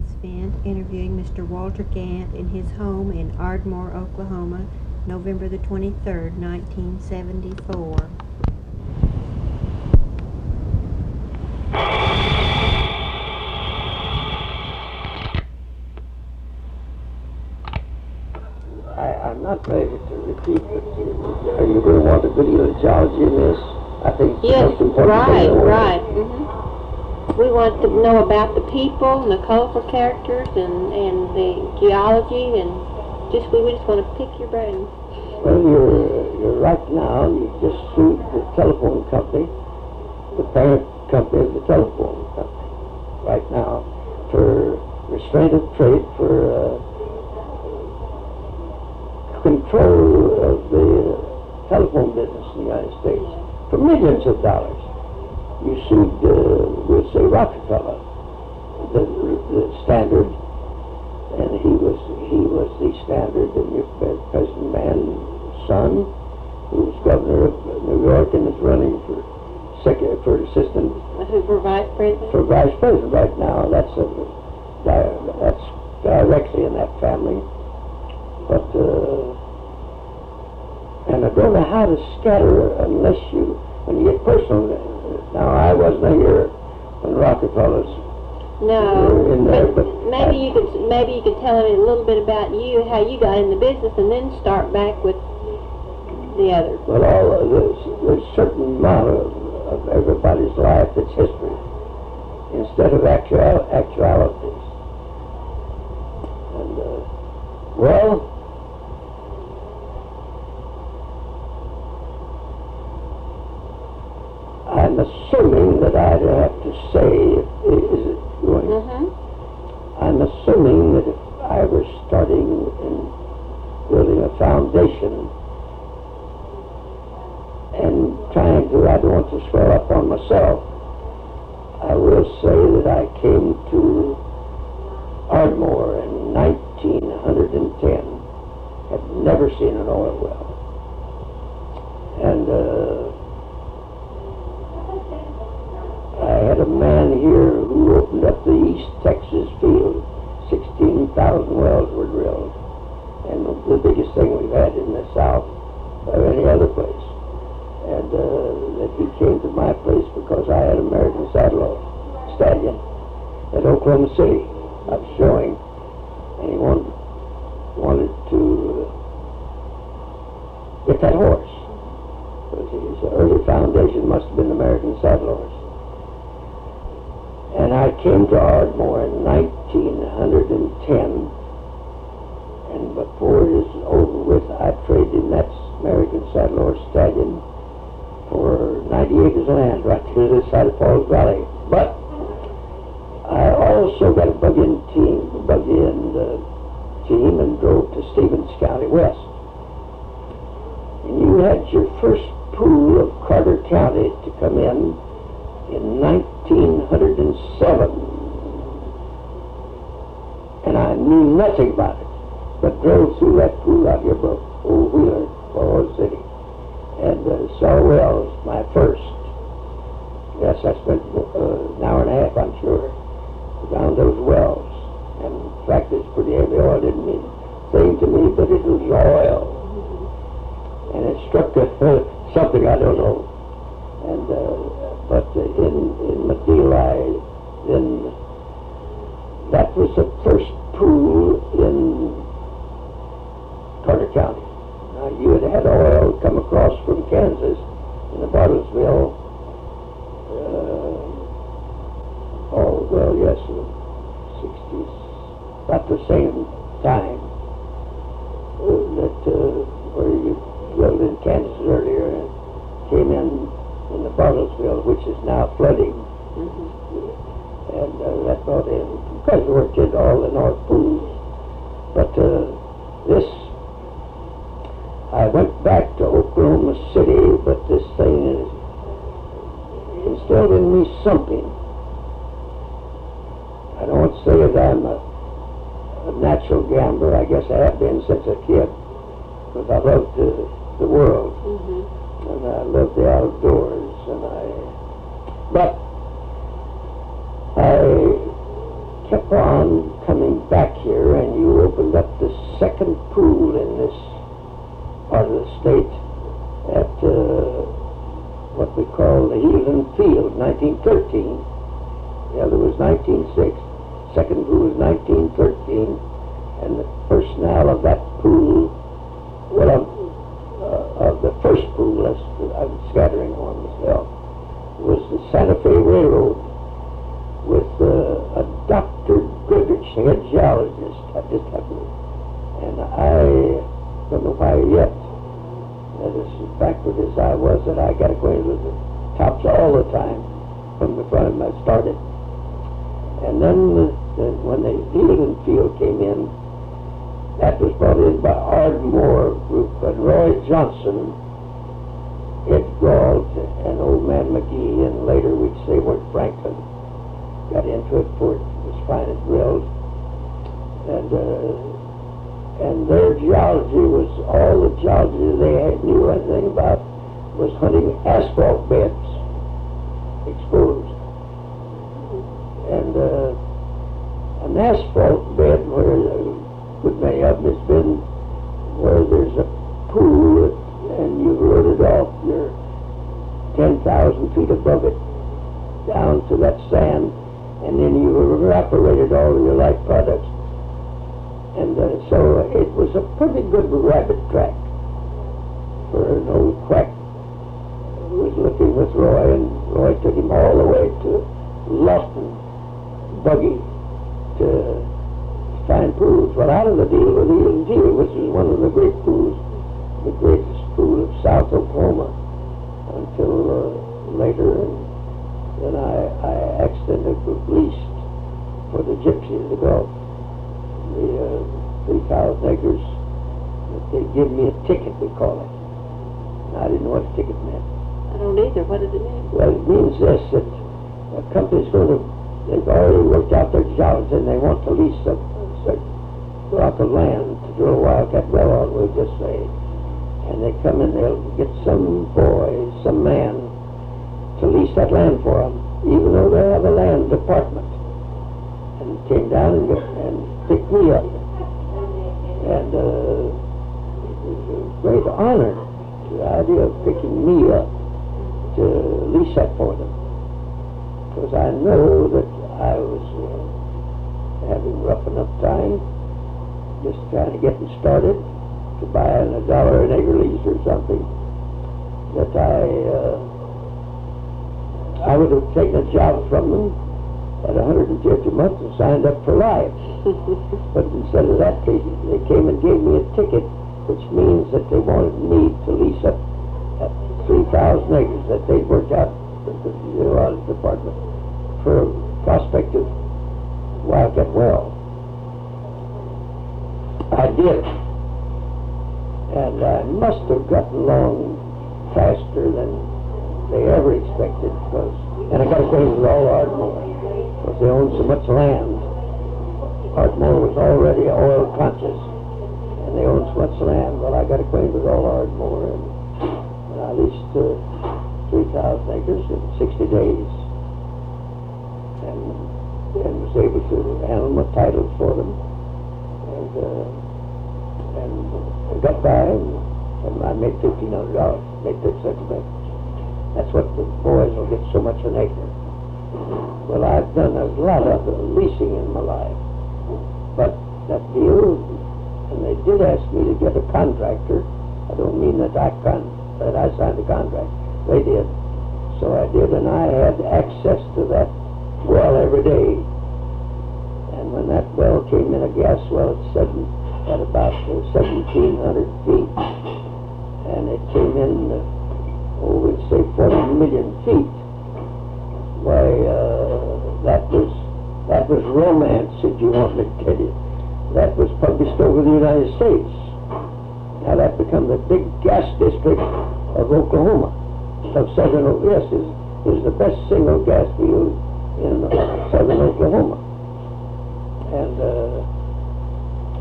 Louise Fent interviewing Mr. Walter Gant in his home in Ardmore, Oklahoma, November the 23rd, 1974. I'm not ready to repeat, but are you going to want a video of geology in this? I think yes, it's important. right. We want to know about the people and the colorful characters and the geology, and we just want to pick your brain. Well, you're right now. You just sued the telephone company, the parent company of the telephone company, right now, for restraint of trade, for control of the telephone business in the United States for millions of dollars. You sued, we'll say, Rockefeller, the Standard, and he was the Standard, and your President Mann's son, who was governor of New York and is running for assistant. For vice president? For vice president right now. That's directly in that family. But, and I don't know how to scatter unless when you get personal. Now, I wasn't here when Rockefeller's in there, but maybe you could tell me a little bit about you, how you got in the business, and then start back with the others. Well, there's a certain amount of everybody's life that's history instead of actualities. And, well, I'm assuming that I'd have to say, is it going? I'm assuming that if I were starting and building a foundation and trying to, I don't want to swell up on myself, I will say that I came to Ardmore in 1910, had never seen an oil well. And I had a man here who opened up the East Texas field. 16,000 wells were drilled. And the biggest thing we've had in the South or any other place. And that he came to my place because I had American Stallion at Oklahoma City. I was showing. And he wanted to get that horse. Because his early foundation must have been American Saddle Horse. And I came to Ardmore in 1910, and before it is over with, I traded in that American Saddle Horse Stallion for 90 acres of land right through this side of Falls Valley. But I also got a buggy and team and drove to Stevens County West. And you had your first pool of Carter County to come in 1907, and I knew nothing about it, but drove through that pool out here above Old Wheeler, Falls City, and saw wells, my first. Yes, I spent an hour and a half, I'm sure, around those wells, and in fact, it's pretty heavy oil. Didn't mean a thing to me, but it was oil, and it struck something I don't know, and but in Madeira, then that was the first pool in Carter County. Now, you had oil come across from Kansas in the Bartlesville, yes, 60s, about the same time that where you drilled in Kansas earlier and came in the Bartlesville, which is now flooding. And that brought in, because we worked in all the North Pools. But I went back to Oklahoma City, but this thing instilled in me something. I don't want to say that I'm a natural gambler. I guess I have been since a kid, because I loved the world. And I love the outdoors, but I kept on second pool in this part of the state at what we call the Heaton Field, 1913. The other was 1906. Second pool was 1913. And the personnel of that pool, well, of the first pool, I'm scattering on myself, was the Santa Fe Railroad with a Dr. Goodrich, head geologist. I just happened to, and I don't know why yet, as backward as I was, that I got acquainted with the tops all the time from the time I started. And then when the Heaton Field came in, that was brought in by Ardmore Group, and Roy Johnson, Ed Gault, and Old Man McGee, and later we'd say Wirt Franklin got into it for it was fine and drilled. And their geology was, all the geology they knew anything about was hunting asphalt beds exposed. And an asphalt bed where good many of them has been where there's a pool and you rode it off, you're 10,000 feet above it down to that sand, and then you evaporated all of your light products. And so it was a pretty good rabbit track for an old quack who was looking with Roy, and Roy took him all the way to Lawton Buggy to find pools. Well, out of the deal with Heaton Field, which is one of the great pools, the greatest pool of South Oklahoma, until later, and then I accidentally leased for the gypsies to go. The 3,000 acres, that they give me a ticket, we call it. And I didn't know what a ticket meant. I don't either. What does it mean? Well, it means this, that a company's going to, they've already worked out their jobs and they want to lease a block of land to drill a wildcat well on, we'll just say. And they come in, they'll get some boy, some man, to lease that land for them, even though they have a land department. And came down and picked me up. And it was a great honor, the idea of picking me up to lease that for them. Because I know that I was having rough enough time, just trying to get them started, to buy $1 an acre lease or something, that I would have taken a job from them at $150 a month and signed up for life. But instead of that, they came and gave me a ticket, which means that they wanted me to lease up 3,000 acres that they'd worked out with the geology department for a prospective wildcat well. I did. And I must have gotten along faster than they ever expected, and I got acquainted with all Ardmore, because they owned so much land. Ardmore was already oil conscious, and they owned so much land. Well, I got acquainted with all Ardmore, and I leased 3,000 acres in 60 days, and was able to handle my titles for them, and got by, and I made $1,500, made that settlement. That's what the boys will get so much an acre. Well, I've done a lot of leasing in my life, but that deal, and they did ask me to get a contractor. I don't mean that I signed the contract. They did. So I did, and I had access to that well every day. And when that well came in, a gas well at about 1,700 feet, and it came in, we'd say 40 million feet. Why, that was romance, if you want me to tell you. That was published over the United States. Now that become the big gas district of Oklahoma, of southern Oklahoma. Yes, is the best single gas field in southern Oklahoma. And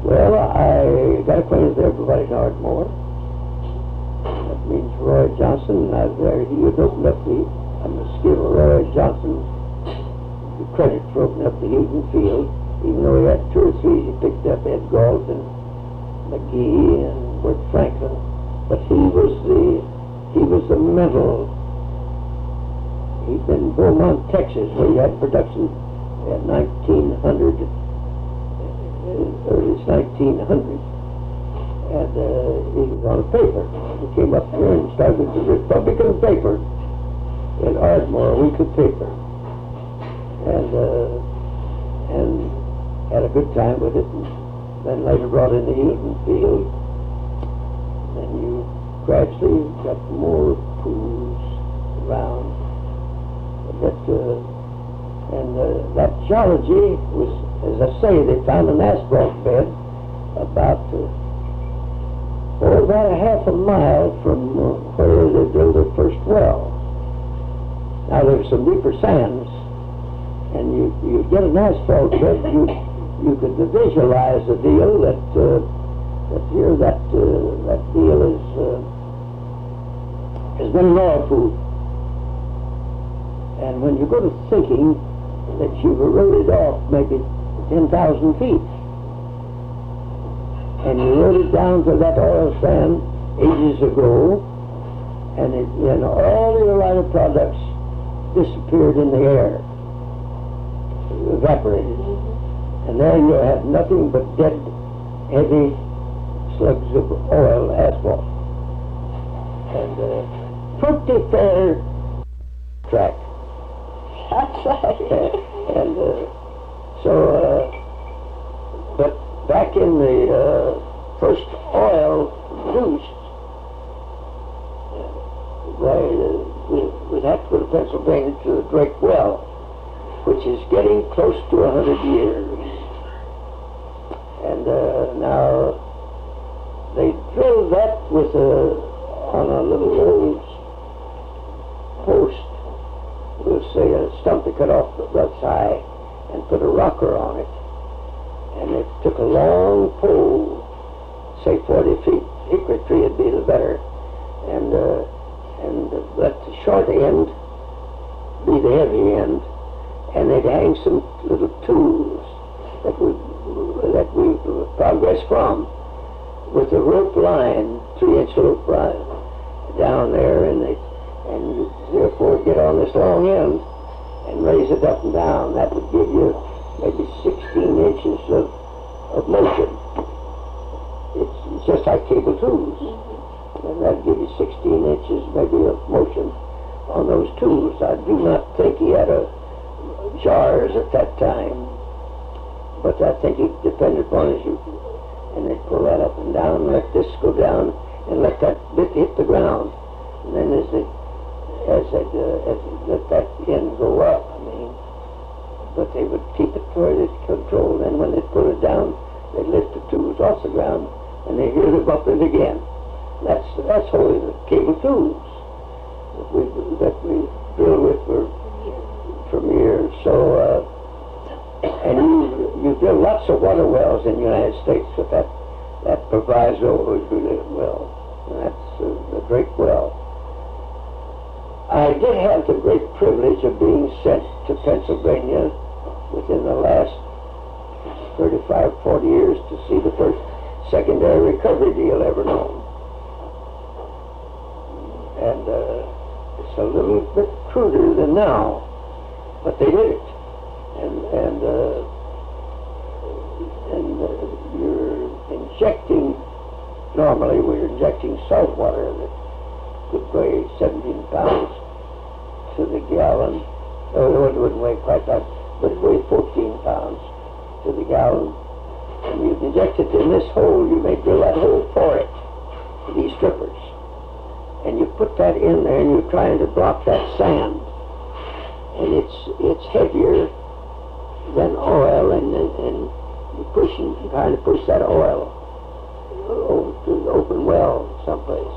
well, I got acquainted with everybody in Ardmore. That means Roy Johnson, and I was there. He had opened up I must give Roy Johnson the credit for opening up the Heaton Field, even though he had 2 or 3 he picked up, Ed Gault and McGee and Bert Franklin, but he was the mental. He'd been in Beaumont, Texas, where he had production in 1900, early 1900, and he was on a paper. He came up here and started the Republican paper in Ardmore, a weekly paper, and had a good time with it. And then later brought in the Hilton Field. Then you gradually got more pools around. That geology was, as I say, they found an asphalt bed about about a half a mile from where they drilled their first well. Now there's some deeper sands, and you get an asphalt bed, you could visualize the deal that here that deal has been an oil pool. And when you go to thinking that you've eroded off maybe 10,000 feet, and you eroded down to that oil sand ages ago, and all your lighter products disappeared in the air, evaporated. And there you have nothing but dead, heavy slugs of oil, asphalt. And pretty fair track. That's right. And but back in the first oil produced, we'd have to go to Pennsylvania to the Drake Well, which is getting close to 100 years. And now they drilled that with on a little old post, we'll say a stump they cut off the side and put a rocker on it. And it took a long pole, say 40 feet, hickory tree would be the better, and let the short end be the heavy end, and they'd hang some little tools that we progress from with a rope line, 3-inch rope line down there, and you therefore get on this long end and raise it up and down. That would give you maybe 16 inches of motion. It's just like cable tools. And that'd give you 16 inches maybe of motion on those tools. I do not think he had jars at that time, but I think it depended upon and they'd pull that up and down, and let this go down, and let that bit hit the ground. And then as they let that end go up, but they would keep it where it's controlled, and when they put it down, they'd lift the tools off the ground, and they hear the bumping again. That's only the cable tools that we deal with for years. So, and you drill lots of water wells in the United States with that proviso is really well. And that's the Drake Well. I did have the great privilege of being sent to Pennsylvania within the last 35, 40 years to see the first secondary recovery deal ever known. And it's a little bit cruder than now, but they did it. And you're injecting, normally we're injecting salt water that could weigh 17 pounds to the gallon. Oh, it wouldn't weigh quite that, but it weighed 14 pounds to the gallon. And you inject it in this hole, you may drill that hole for it, these strippers. And you put that in there and you're trying to block that sand. And it's heavier than oil, and you're trying to push that oil over to the open well someplace.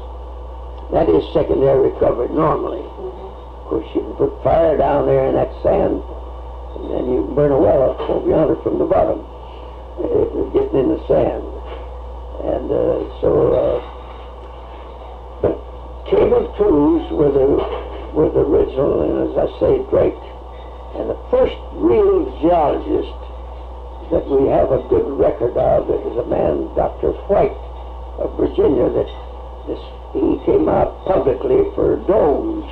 That is secondary recovery normally. Of course, you can put fire down there in that sand, and then you can burn a well up over yonder from the bottom, getting in the sand. And but cable tools were the original, and as I say, Drake. And the first real geologist that we have a good record of is a man, Dr. White of Virginia, that he came out publicly for domes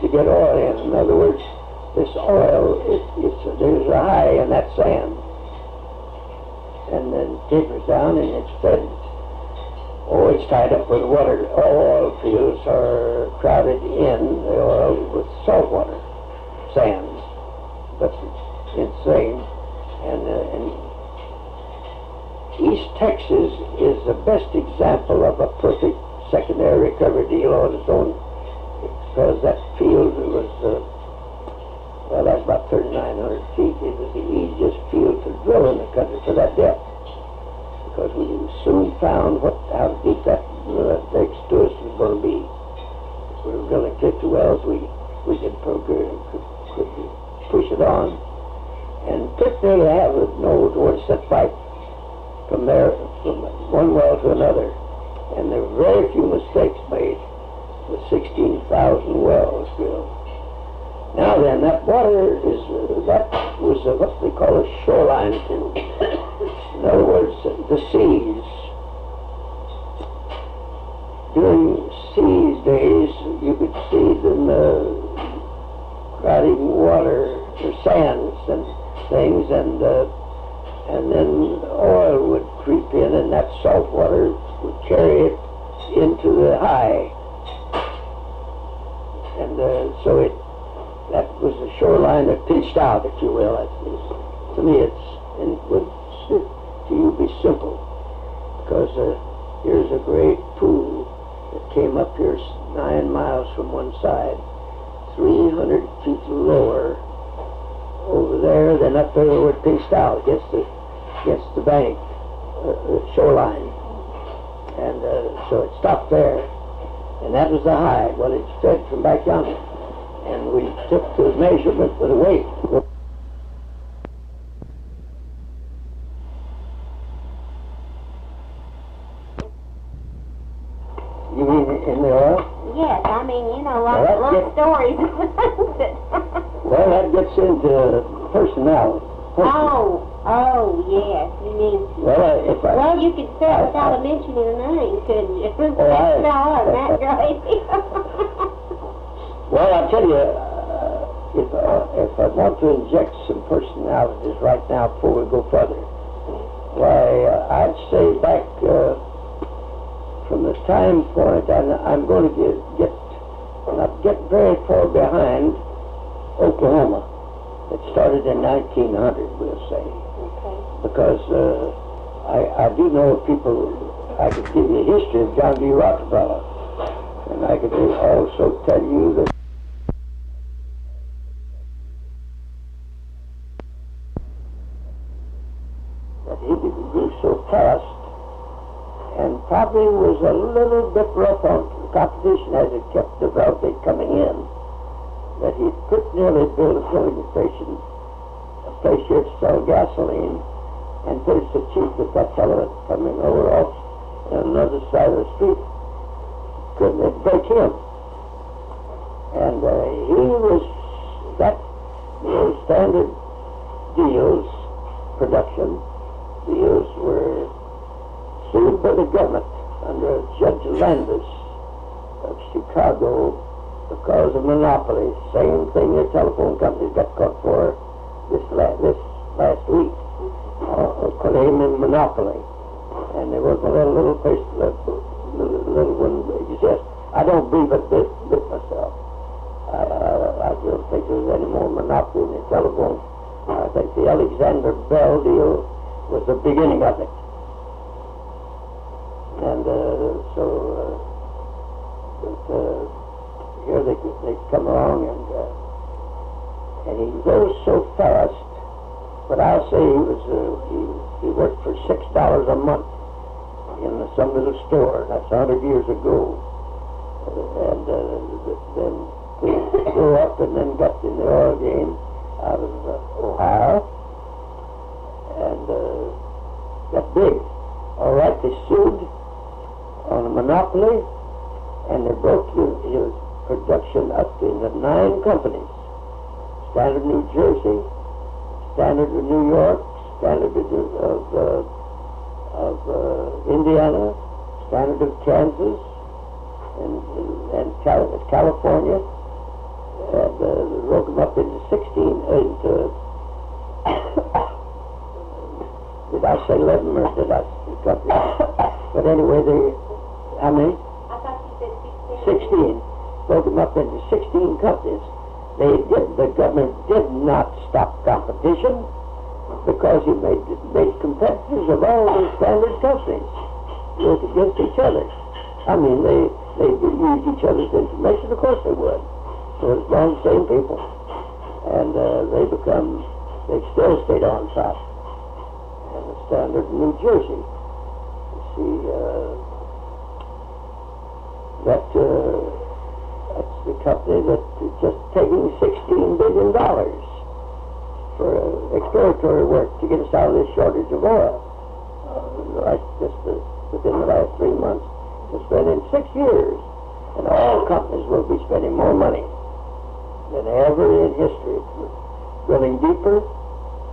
to get oil in. In other words, this oil, there's a high in that sand, and then tapers down and it's fed. Oh, it's tied up with water. All oil fields are crowded in the oil with salt water, sands. That's insane. And East Texas is the best example of a perfect secondary recovery deal on its own, because that field was, well, that's about 3,900 feet. It was the easiest field to drill in the country for that depth, because we soon found how deep that next to us was going to be. If we were drilling 50 wells, we could push it on, and pretty nearly know where to set pipe from there, from one well to another. And there were very few mistakes made with 16,000 wells drilled. Now then, that water that was what they call a shoreline field. In other words, the seas. During seas days, you could see them crowding water, or sands and things, and then oil would creep in, and that salt water would carry it into the high. And so that was the shoreline that pinched out, if you will. To me, it would to you be simple, because here's a great pool that came up here 9 miles from one side, 300 feet lower over there than up there where it pinched out against the bank, shoreline. And so it stopped there, and that was the high. Well, it's fed from back yonder, and we took the measurement with a weight. You mean in the oil? Yes, I mean, lots of stories. Well, that gets into personality. Oh, yes. You mean... Well, you could say it without mentioning a name, couldn't you? That great. Well, I'll tell you, if I want to inject some personalities right now before we go further, why, I'd say back from the time point, I'm going to not get very far behind Oklahoma. It started in 1900, we'll say. Okay. Because I do know people. I could give you a history of John D Rockefeller, and I could also tell you that he grew so fast, and probably was a little bit rough on competition as it kept developing coming in, that he pretty nearly built a filling station, a place here to sell gasoline, and finished the chief with that fellow coming over off on another side of the street. Couldn't break him. And he was that standard deals, production deals were sued by the government under Judge Landis of Chicago because of monopoly. Same thing the telephone companies got caught for this last week. Claiming monopoly. And they weren't going to let a little place, little one exist. I don't believe it bit myself. I don't think there's any more monopoly in the telephone. I think the Alexander Bell deal was the beginning of it. And here they come along, and he goes so fast. But I'll say he worked for $6 a month in some little store. That's 100 years ago. And then he grew up and then got in the oil game out of Ohio and got big. All right, they sued on a monopoly, and they broke his production up into 9 companies: Standard New Jersey, Standard of New York, Standard of Indiana, Standard of Kansas, and California. And broke them up into 16. Did I say 11 or did I company? But anyway, how many? I thought you said 16. 16. Broke them up into 16 companies. The government did not stop competition because he made competitors of all the standard companies work against each other. I mean, they use each other's information. Of course they would. So it's all the same people. And they still stayed on top. And the Standard in New Jersey. You see, that's the company that's just taking $16 billion for exploratory work to get us out of this shortage of oil. Like just within the last 3 months. It's been in 6 years. And all companies will be spending more money than ever in history, drilling deeper,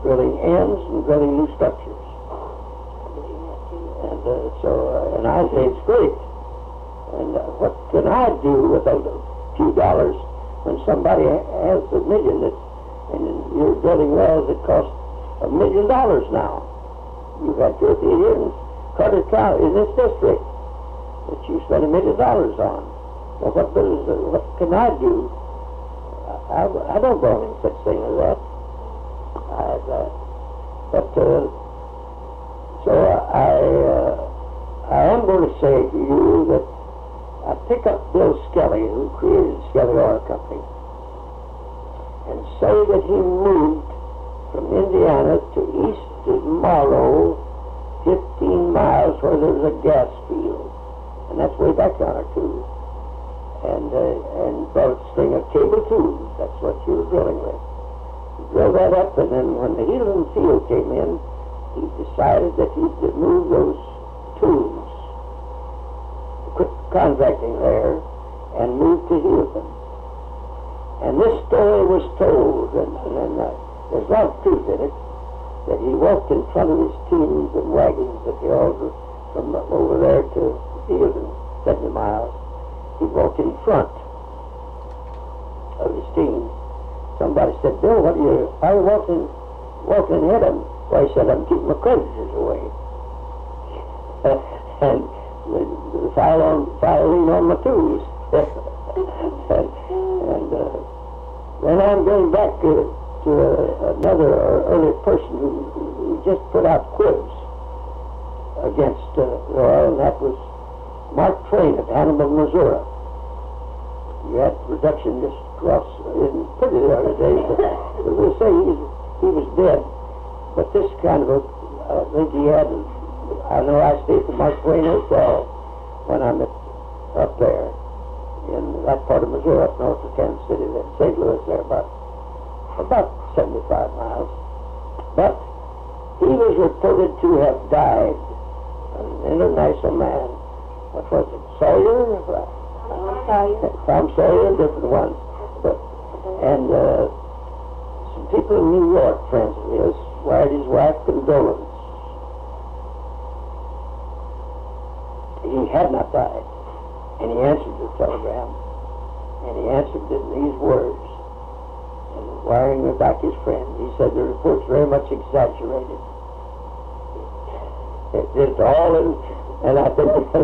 drilling ends, and drilling new structures. And I say it's great. And what can I do with a few dollars when somebody has $1 million and you're drilling wells that cost $1 million now? You've had 2 or 3 here in Carter County, in this district, that you spend $1 million on. Well, what can I do? I don't go in such thing as that. I am going to say to you that I pick up Bill Skelly, who created Skelly Oil Company, and say that he moved from Indiana to east of Morrow, 15 miles where there's a gas field, and that's way back yonder too. And brought a string of cable tubes. That's what you were drilling with. He drilled that up, and then when the Healing Field came in, he decided that he'd move those tubes, quit contracting there, and move to Houston. And this story was told, and there's a lot of truth in it, that he walked in front of his teams and wagons that they all from over there to Houston, 70 miles. He walked in front of his team. Somebody said, "Bill, why are you walking ahead of him?" Well, he said, "I'm keeping my creditors away." And the filing on my tools. and then I'm going back to another early person who just put out quibs against oil, and that was Mark Twain of Hannibal, Missouri. You had production just across in pretty the other day, but we'll say he was dead. But this kind of I think he had. I know I stayed at the Mark Twain Hotel when I'm up there in that part of Missouri, up north of Kansas City, there, St. Louis, there about 75 miles. But he was reported to have died, an international man. What was it? Sawyer? Tom Sawyer, different ones. And some people in New York, friends of his, wired his wife condolence. He had not died. And he answered the telegram. And he answered it in these words. And wiring back his friend, he said, "The report's very much exaggerated." It's all in. And I think that's as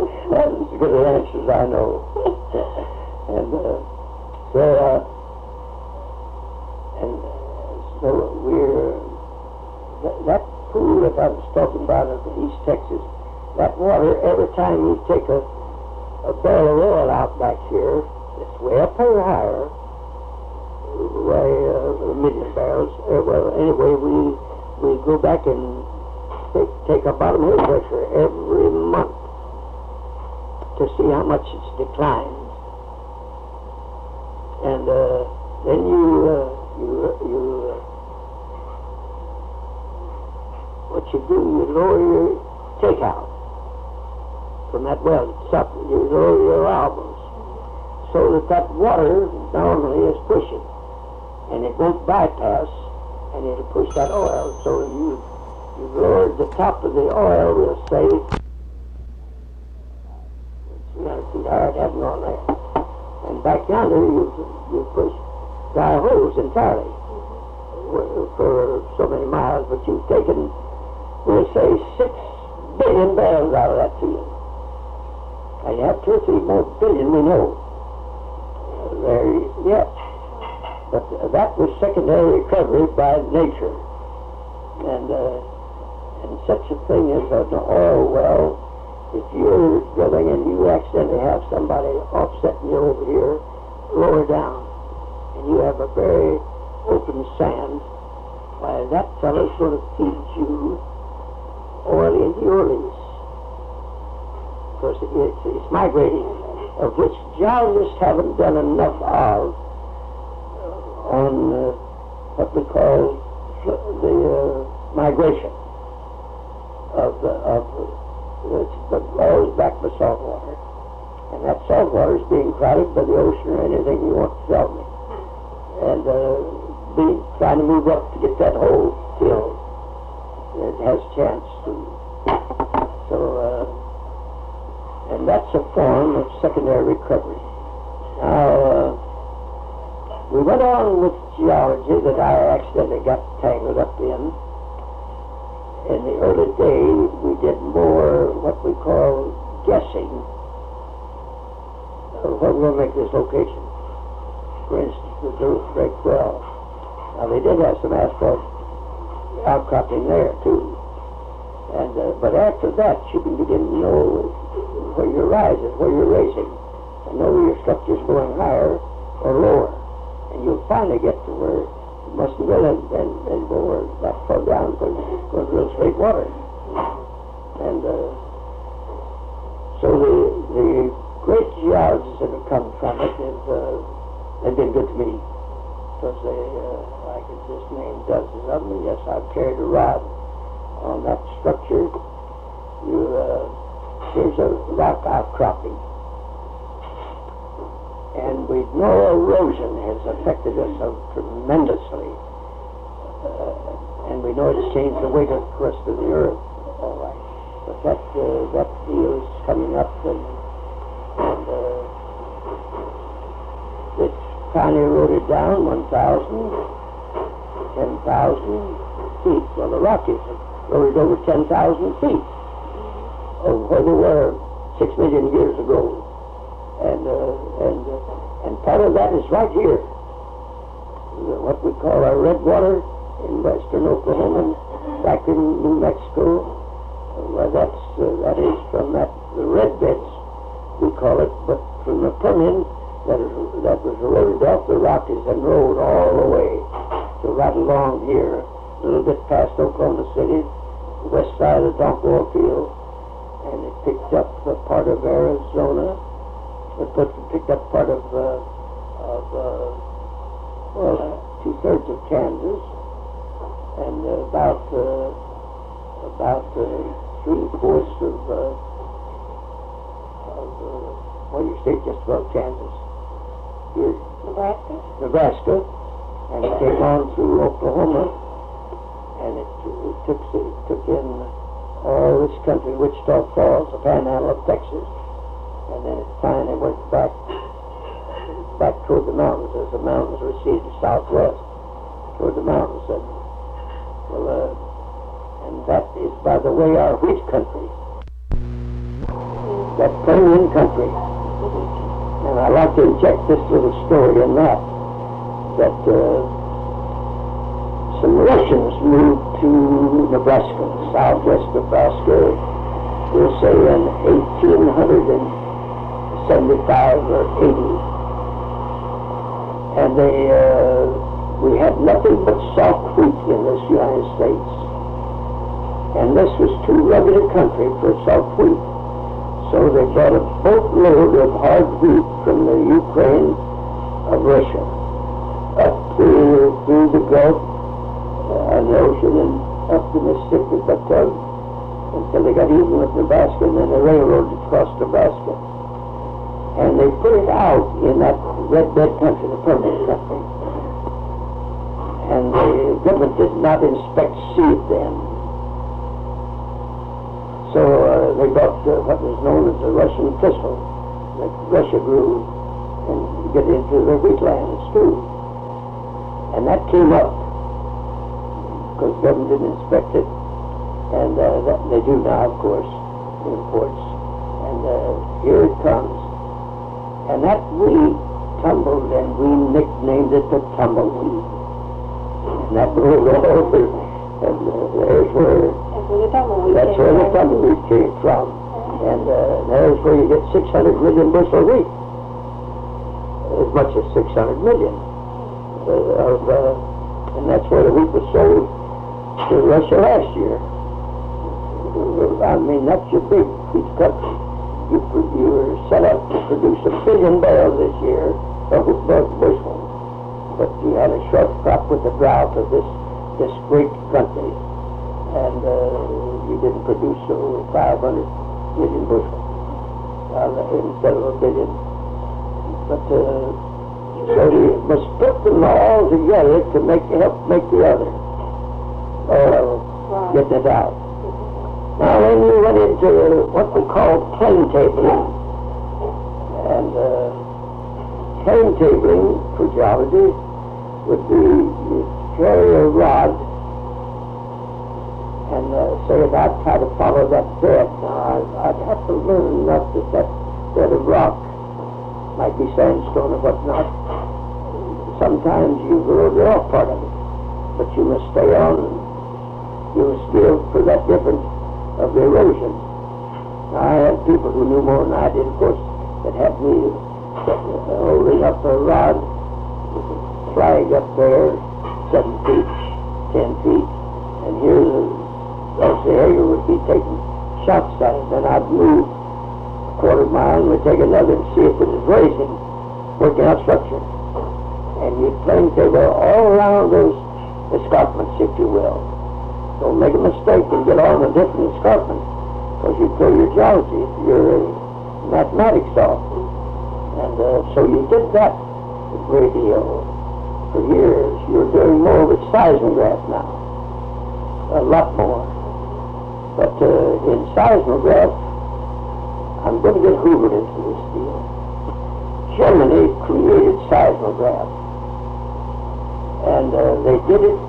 good an answer as I know. And so we're that pool that I was talking about in East Texas. That water, every time you take a barrel of oil out back here, it's way up or higher, way a million barrels. Well, anyway, we go back and take our bottom hill pressure every month to see how much it's declined. And then what you do, you lower your takeout from that well. You lower your albums so that water normally is pushing, and it won't bypass and it'll push that oil. So you lowered the top of the oil, we'll say, 300 feet high, it hadn't on there. And back down there, you push dry hose entirely for so many miles, but you've taken, we'll say, 6 billion barrels out of that field. And you have 2 or 3 more billion, we know. There yet. But that was secondary recovery by nature. And such a thing as an oil well, if you're drilling and you accidentally have somebody offsetting you over here, lower down, and you have a very open sand, why, that fellow's going to feed you oil into your lease. Because it's migrating, of which geologists haven't done enough of on what we call the migration of the always back by salt water. And that salt water is being crowded by the ocean or anything you want to tell me. And trying to move up to get that hole filled. It has a chance to. So, and that's a form of secondary recovery. Now, we went on with geology that I accidentally got tangled up in. In the early days, we did more what we call guessing of where we'll make this location. For instance, the Duluth Break Well. Now, they did have some asphalt outcropping there, too. And but after that, you can begin to know where your rise is, where you're raising, and know where your structure's going higher or lower. And you'll finally get to where you mustn't go and go that far down because you're going to drill straight water. And so the great geologists that have come from it have been good to me. Because they, I could just name dozens of them. Yes, I've carried a rod on that structure. Here's a rock outcropping. And we know erosion has affected us so tremendously. And we know it's changed the weight of the crust of the earth. All right. But that deal is coming up, and it's finally eroded down 1,000, 10,000 feet. Well, the Rockies have eroded over 10,000 feet of where they were 6 million years ago. And part of that is right here. What we call our red water in western Oklahoma, back in New Mexico. Well, that is from the red beds, we call it, but from the Permian that was eroded off the Rockies and rolled all the way to right along here, a little bit past Oklahoma City, west side of the Donkwall Field, and it picked up a part of Arizona. It picked up part of 2/3 of Kansas, and about 3/4 of well, you say just about Kansas. Here, Nebraska, and it came on through Oklahoma, and it took in all this country, Wichita Falls, the Panhandle of Texas. And then it finally went back toward the mountains as the mountains receded southwest toward the mountains. And that is, by the way, our wheat country. That Permian country. And I'd like to inject this little story in that some Russians moved to Nebraska, southwest Nebraska, we'll say in 1875 or 80. And we had nothing but soft wheat in this United States. And this was too rugged a country for soft wheat. So they brought a boatload of hard wheat from the Ukraine of Russia up through the Gulf and the ocean and up the Mississippi until they got even with Nebraska, and then they railroaded across Nebraska. And they put it out in that red bed country, the Permian country. And and the government did not inspect seed then. So they bought what was known as the Russian thistle that Russia grew and get into the wheatlands too. And that came up because the government didn't inspect it, and that they do now, of course, imports. And here it comes. And that we tumbled, and we nicknamed it the tumbleweed. And that rolled all over. And there's where that's where the tumbleweed came from. And there's where you get 600 million bushel of wheat. As much as 600 million. And that's where the wheat was sold to Russia last year. I mean, that's your big wheat country. You were set up to produce 1 billion barrels this year of bushel. But you had a short crop with the drought of this great country. And you didn't produce over 500 million bushel instead of 1 billion. But so you must put them all together to help make the other. Get it out. Now then you went into what we call plane tabling. And plane tabling for geology would be you carry a rod and say that I'd try to follow that bed. Now I'd have to learn enough that bed of rock might be sandstone or whatnot. Sometimes you go the off part of it, but you must stay on and you must feel for that difference of the erosion. Now, I had people who knew more than I did, of course, that had me holding up a rod with a flag up there, 7 feet, 10 feet, and here Elsie Hager would be taking shots at it. Then I'd move a quarter mile and we'd take another and see if it was raising, working out structure. And you'd plane table all around those escarpments, if you will. Don't make a mistake and get on a different escarpment, because you throw your geology, your mathematics off. And so you did that a great deal for years. You're doing more with seismograph now, a lot more. But in seismograph, I'm going to get Hoover into this deal. Germany created seismograph, and they did it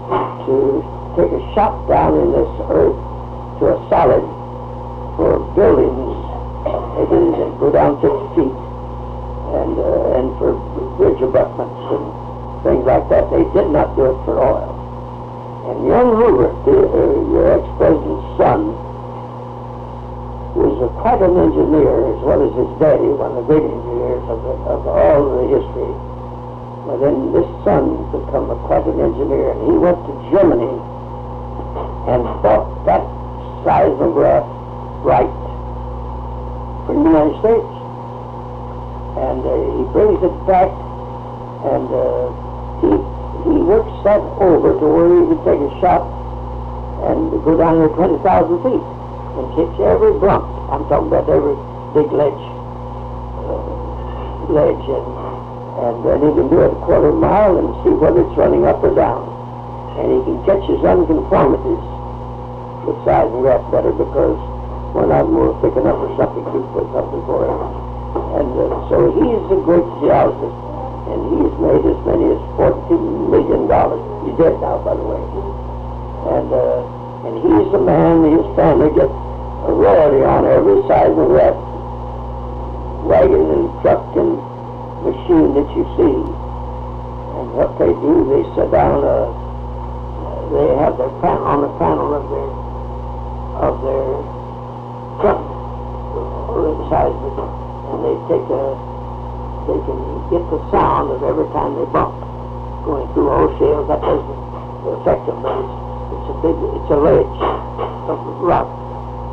to take a shot down in this earth to a solid for buildings. They did it go down 6 feet, and for bridge abutments and things like that. They did not do it for oil. And young Hoover, your ex-president's son, was quite an engineer, as well as his daddy, one of the great engineers of all the history. But then this son became quite an engineer, and he went to Germany and bought that seismograph right for the United States. And he brings it back, and he works that over to where he could take a shot and go down there 20,000 feet and catch every bump. I'm talking about every big ledge, and then he can do it a quarter mile and see whether it's running up or down. And he can catch his unconformities with seismograph better, because one of them will pick it up or something to put something for him. And so he's a great geologist, and he's made as many as $14 million. He's dead now, by the way. And he's the man, his family gets a royalty on every seismograph wagon and truck and machine that you see. And what they do, they sit down, they have their panel on the panel of their truck, or the seismic, and they can get the sound of every time they bump going through old shales. That doesn't affect them, but it's a ledge of rock,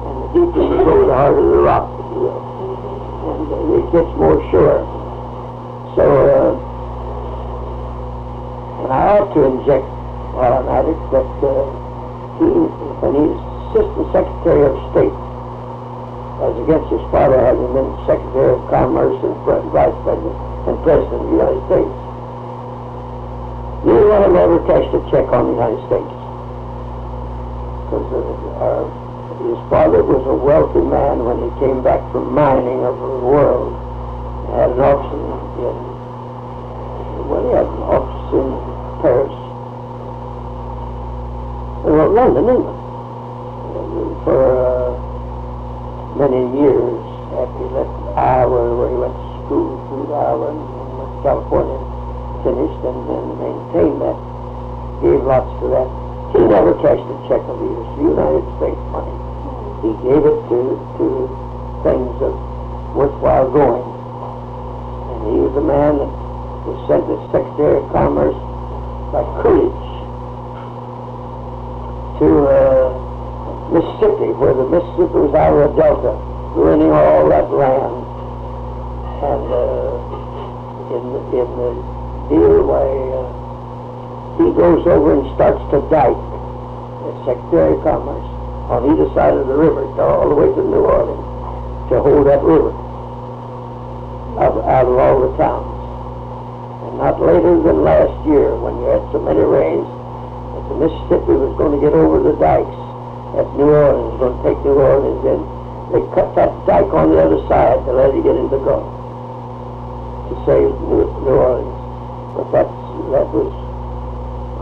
and the deeper you go, the harder the rock, if you will, and it gets more sure. So, and I ought to inject automatics that when he's Assistant Secretary of State, as against his father having been Secretary of Commerce and Vice President and President of the United States. neither one of them ever cashed a check on the United States. Because his father was a wealthy man when he came back from mining over the world. He had an office he had an office in Paris. Well, London, England. For many years after he left Iowa, where he went to school through Iowa and went to California, finished and then maintained that, gave lots to that. He never cashed a check of the United States money. He gave it to things of worthwhile going. And he was a man that was sent as Secretary of Commerce by Coolidge to Mississippi, where the Mississippi was out of the Delta, ruining all that land. And in the deal where he goes over and starts to dike as Secretary of Commerce on either side of the river, all the way to New Orleans, to hold that river out of all the towns. And not later than last year, when you had so many rains, that the Mississippi was going to get over the dikes at New Orleans, was going to take New Orleans in. They cut that dike on the other side to let it get into the Gulf to save New Orleans. But that was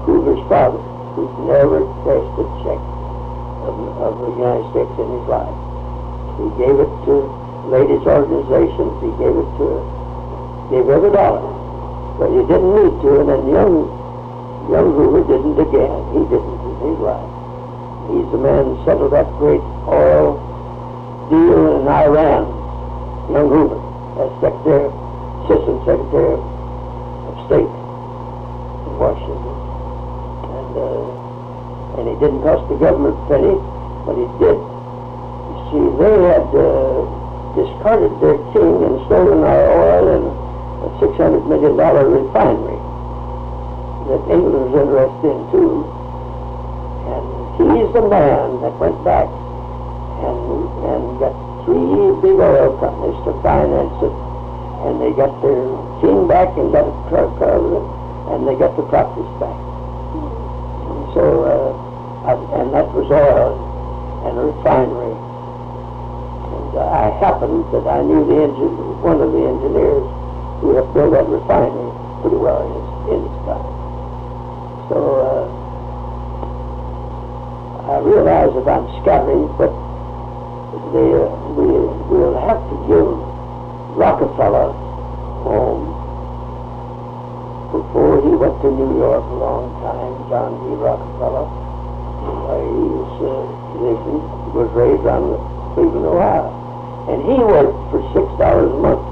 Hoover's father, who never cashed a check of the United States in his life. He gave it to ladies' organizations. He gave every dollar, but he didn't need to. And then young Hoover didn't again. He didn't in his life. He's the man who settled that great oil deal in Iran. Young Hoover, as Assistant Secretary of State in Washington. And he didn't cost the government a penny, but he did. You see, they had discarded their king and stolen our oil in a $600 million refinery that England was interested in too. And he's the man that went back and got 3 big oil companies to finance it, and they got their king back and got a truck out of it, and they got the properties back. So, and that was oil and a refinery. And I happened that I knew one of the engineers who had built that refinery pretty well in his time. So, I realize that I'm scattering, but we'll have to give Rockefeller home. Before he went to New York a long time, John D Rockefeller, he was raised on Cleveland, Ohio. And he worked for $6 a month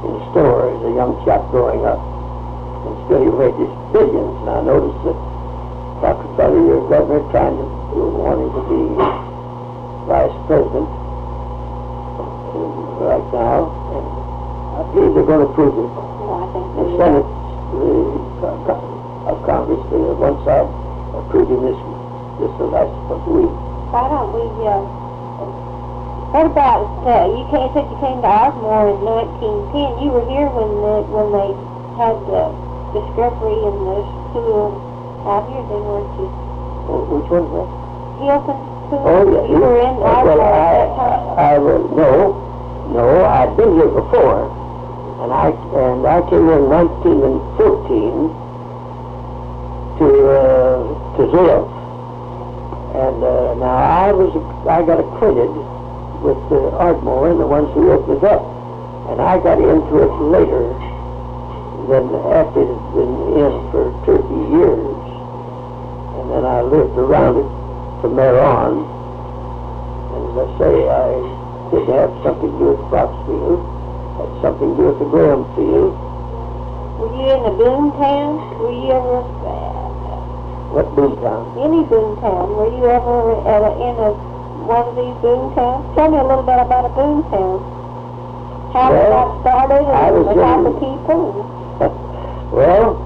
in the store as a young chap growing up. And still he made his billions. And I noticed that Rockefeller, your governor, wanting to be vice president right now. And I believe they're going to prove it. The Senate of Congress, on one side, approving this last week. Why don't we, what about, you said you came to Ardmore in 1910. You were here when they had the discovery in the pool out here, then weren't you? Which one was that? Hilton Pool? Oh, yeah. You were in Ardmore at that time? No, I'd been here before. And I came here in 1914 to live. And now I got acquainted with Ardmore and the ones who opened it up. And I got into it later than after it had been in for 30 years. And then I lived around it from there on. And as I say, I did have something to do with Foxfield. Had something to do with the Graham field. Were you in the boomtown? Were you ever... What boomtown? Any boomtown. Were you ever in one of these boomtowns? Tell me a little bit about a boomtown. How it got started and the type of people. Well,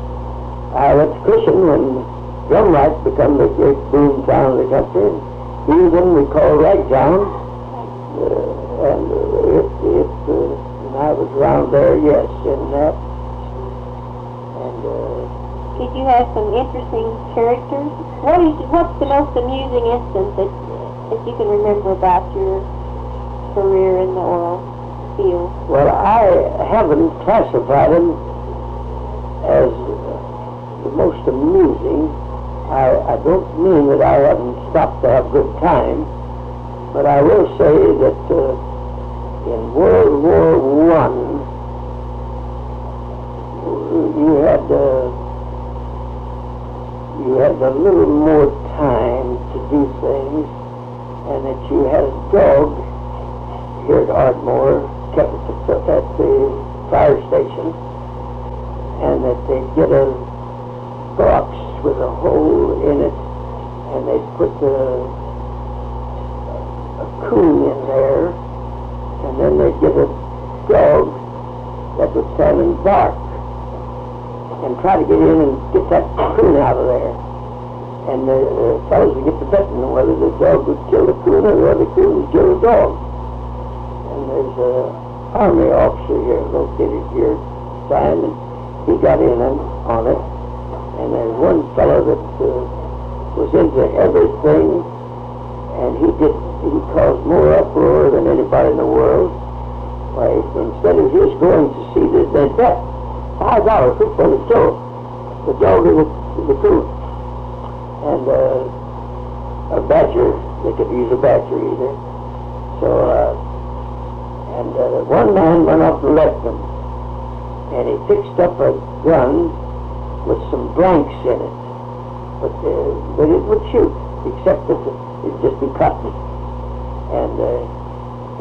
I went to Cushing when Drumright became the great boomtown of the country. Even we called Ragtown. I was around there, yes, in that. And Did you have some interesting characters? What's the most amusing instance that you can remember about your career in the oil field? Well, I haven't classified them as the most amusing. I don't mean that I haven't stopped to have a good time, but I will say that in World War I, you had a little more time to do things, and that you had a dog here at Ardmore, kept at the fire station, and that they'd get a box with a hole in it, and they'd put a coon in there, and then they'd get a dog that would stand and bark and try to get in and get that coon out of there. And the fellows would get to betting whether the dog would kill the coon or whether the coon would kill the dog. And there's an army officer here located here, Simon, he got in on it. And there's one fellow that was into everything, and he caused more uproar than anybody in the world. Why, instead of just going to see this, they bet $5 for the dog or the coon. And a badger, they could use a badger either. So, one man went up and left them, and he fixed up a gun with some blanks in it, but it would shoot, except that it'd just be cotton. And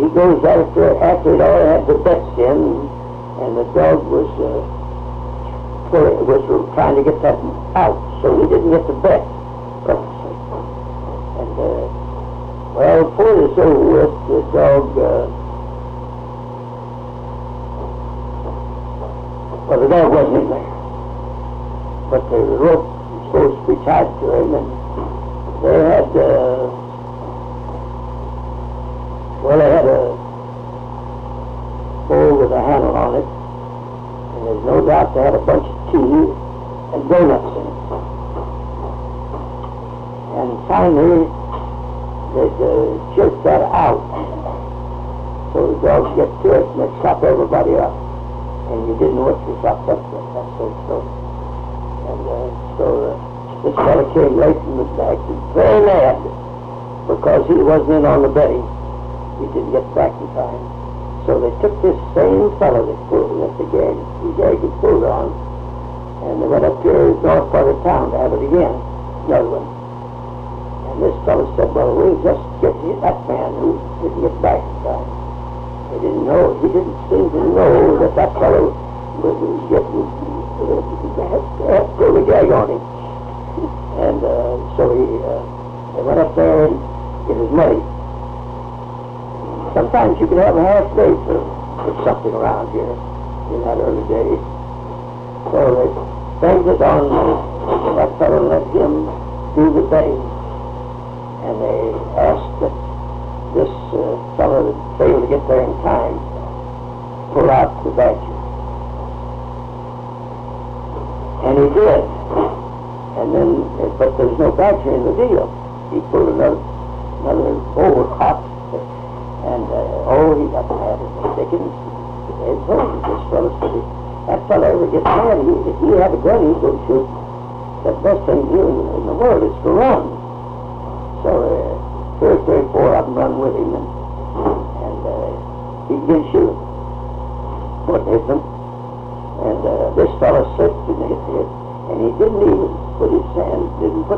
he goes after it all had the bets in, and the dog was trying to get that out, so he didn't get the bet. And well, before this over with, the dog, the dog wasn't in there, but the rope was supposed to be tied to him, and they had a bowl with a handle on it, and there's no doubt they had a bunch of tea and donuts in it. And finally, they'd jerk that out, so the dogs get to it and they'd chop everybody up, and you didn't know what you chopped up with. That's so true. And so this fellow came right from the back, very mad, because he wasn't in on the betting. He didn't get back in time. So they took this same fellow that the gag had pulled on, and they went up here north part of town to have it again, another one. And this fellow said, well, we'll just get that man who didn't get back in time. He didn't seem to know that fellow was getting, pulled a gag on him. And so they went up there and it was muddy. Sometimes you could have a half day for something around here in that early days. So they banged it on that fellow and let him do the betting. And they asked that this fellow that failed to get there in time pull out the badger. And he did. And then, but there's no badger in the deal. He pulled another bowl of hot. And, he got mad and sticking. They told him, this fellow said, that fellow ever gets mad, if he had a gun, he'd go shoot. The best thing to do in the world is to run. So, 3 or 4 of them run with him, and he began shooting. What hit them? And this fellow slipped and hit it, and he didn't even put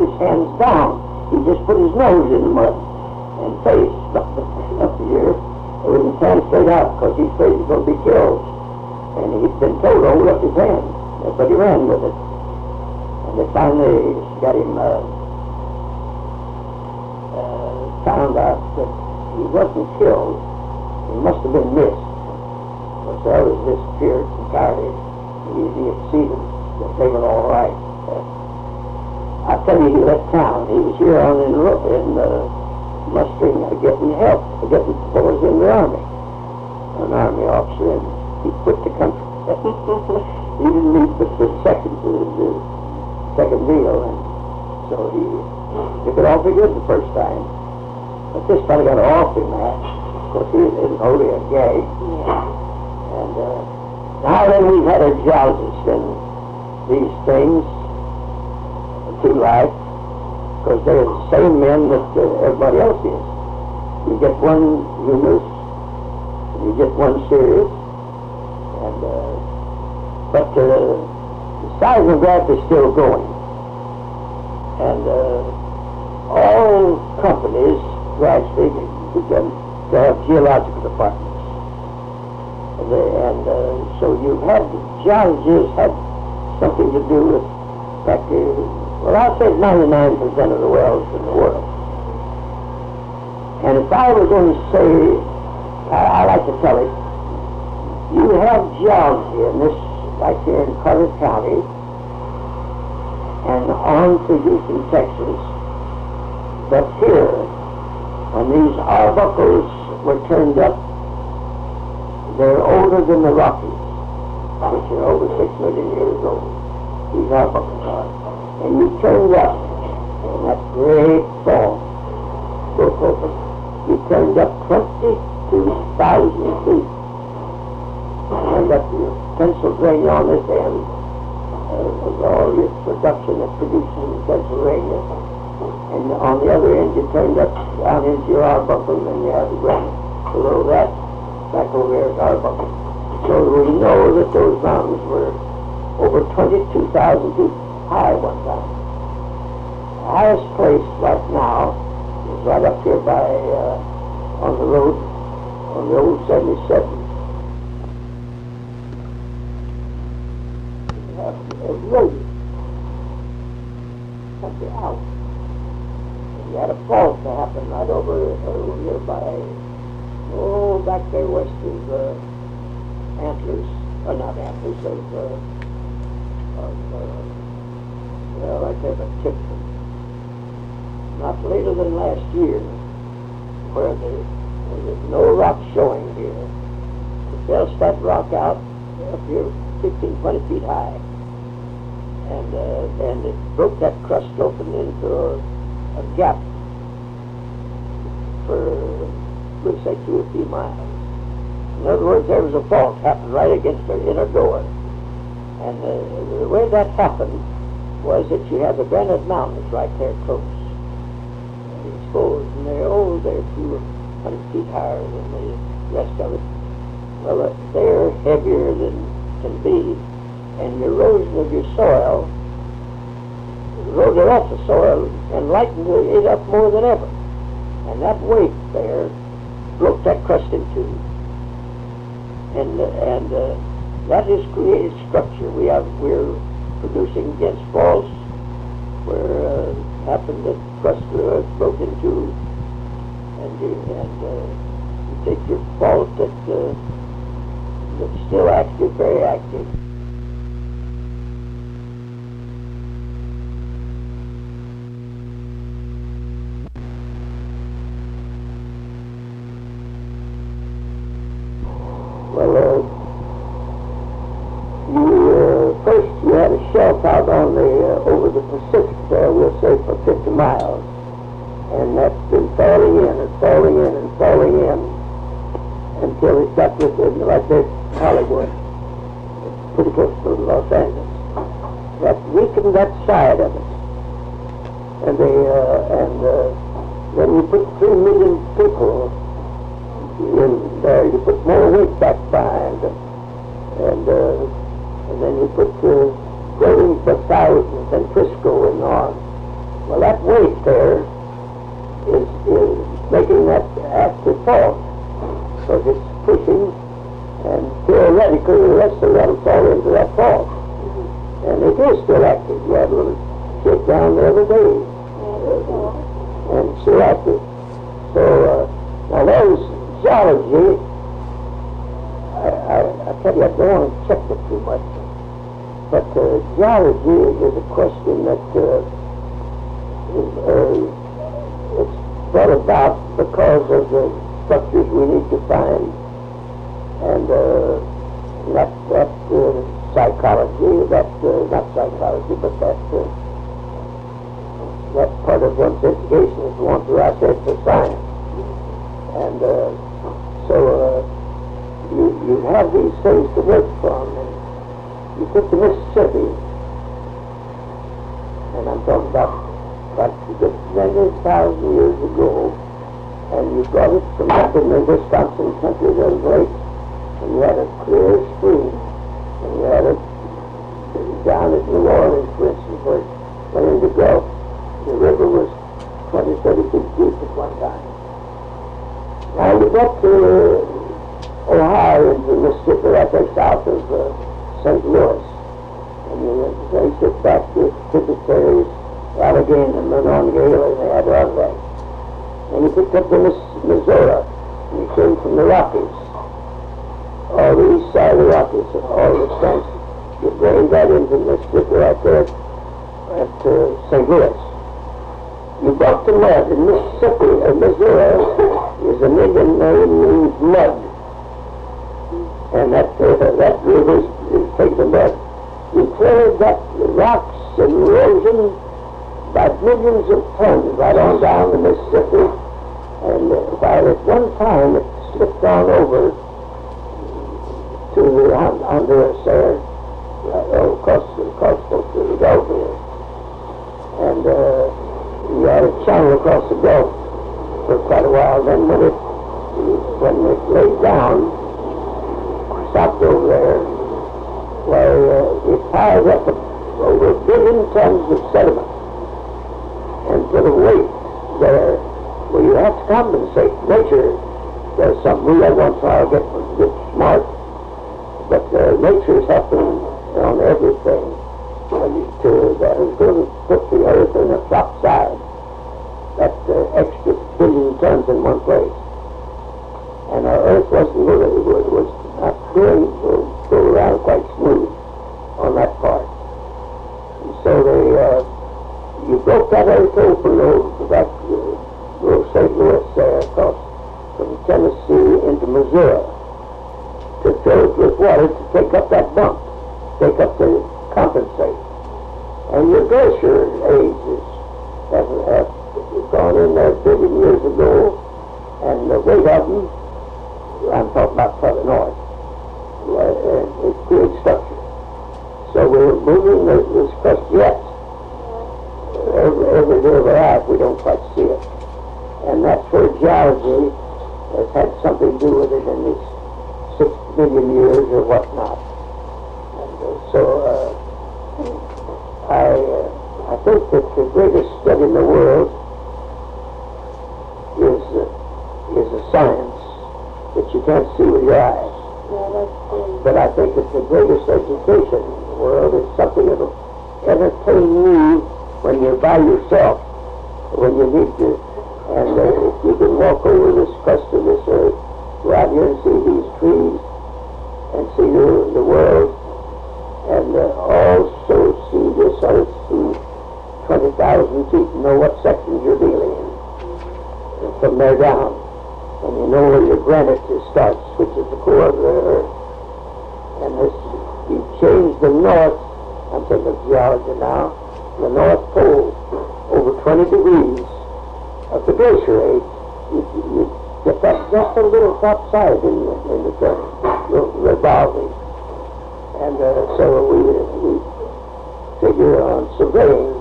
his hands down. He just put his nose in the mud and face up here with his hands straight out, because he's afraid he's going to be killed. And he'd been told to hold up his hand, but he ran with it. And they finally got him found out that he wasn't killed. He must have been missed. But the others disappeared entirely. He had seen them, that they were all right. I tell you, he left town. He was here on in mustering, getting help, getting boys in the army. An army officer, and he quit the country. He didn't leave but the second to second deal, and so he took it awfully good the first time. But this fellow got awfully mad. Of course, he isn't wholly a gag. And now then we've had a geologist in these things through life, because they're the same men that everybody else is. You get one humorous, and you get one serious, and but the seismograph is still going, and all companies gradually begin to have geological departments, and so you've had geologists had something to do with practically, well, I'll say 99% of the wells in the world. And if I were going to say, I like to tell it, you have geology in this, like here in Carter County, and on to Houston, Texas. But here, when these Arbuckles were turned up, they're older than the Rockies, which are over 6 million years old. These Arbuckles are. And you turned up, and that great fall broke open. You turned up 22,000 feet. And got your Pennsylvania on this end, with all your production that's produced in Pennsylvania. And on the other end, you turned up down into your Arbuckle, and then you have the ground below that, back over there at Arbuckle. So we know that those mountains were over 22,000 feet high one time. The highest place right now is right up here by, on the road, on the old 77. You have a road, country out. And you had a fault to happen right over here by, back there west of Antlers, or not Antlers, right there by Tipton. Not later than last year, where there's no rock showing here. It belched that rock out up here 15, 20 feet high. And it broke that crust open into a gap for, let's say, 2 or 3 miles. In other words, there was a fault happened right against the inner door. And the way that happened was that you had the Granite Mountains right there close, exposed, and they're 200 feet higher than the rest of it. Well, they're heavier than can be, and the erosion of your soil eroded off the soil and lightened it up more than ever. And that weight there broke that crust in two. And that has created structure. We're producing against faults where it happened that crust broke in two, and you take your fault that's still active, very active. Well, first you had a shelf out on the over the Pacific there, we'll say for 50 miles, and that's been falling in and falling in and falling in until it got within, like this, Hollywood, pretty close to Los Angeles. That weakened that side of it, and then you put 3 million people in there. You put more weight back behind, and then you put Growing for thousands and Frisco and on. Well, that weight there is making that active fault, because it's pushing, and theoretically the rest of that will fall into that fault. And it is still active. You have a little shake down there every day, and it's still active. So now there's geology. I tell you, I don't want to check it too much. But geology is a question that it's brought about because of the structures we need to find, and that psychology, that, not psychology, but that part of one's education is one to access to science. And so you have these things to work from, and you took the Mississippi, and I'm talking about just many thousand years ago, and you brought it from up in the Wisconsin country, those lakes, and you had a clear stream, and you had it down at New Orleans, for instance, where it went into the Gulf. The river was 20, 30 feet deep at one time. Now you get to Ohio, into Mississippi, I think south of St. Louis, and you trace it back to tributaries, Allegheny and Monongahela, and the Adirondack. And you picked up the Missouri, and you came from the Rockies, all the east side of the Rockies, and all the extent. You drained that into Mississippi right there at St. Louis. You brought the mud in Mississippi, or Missouri, is an Indian name, means mud. And that river is taking mud. You cleared that rocks and erosion by millions of tons right on down the Mississippi, and while at one time it slipped on over to the Honduras there, across the Gulf here, and you had a channel across the Gulf for quite a while. Then when it laid down, stopped over there, where it piled up over 1 billion tons of sediment and put a weight there where you have to compensate. Nature does something. We once in a while get smart, but nature's helping on everything that is going to put the earth in a flop side, that extra 1 billion tons in one place. And our earth was not going to go around quite smooth on that part. And so you broke that earth open over back St. Louis there, across from Tennessee into Missouri, to fill it with water to take up that bump, take up to compensate. And your glacier ages have gone in there 1 billion years ago, and the weight of them, I'm talking about further north, it creates structure. So we're moving this crust yet. Every day of our life we don't quite see it. And that's where geology has had something to do with it in these 6 billion years or whatnot. And so I think that the greatest study in the world is a science that you can't see with your eyes. But I think that the greatest education in the world is something that will entertain you when you're by yourself, when you need to. And if you can walk over this crust of this earth, go out here and see these trees, and see the world, and also see this earth through 20,000 feet, and know what sections you're dealing in, and from there down. And you know where your granite starts, which is the core of the earth. And this, you change the north, I'm thinking of geology now, the North Pole, over 20 degrees of the glacier age, you get that just a little topside in the current, revolving. And so we figure on surveying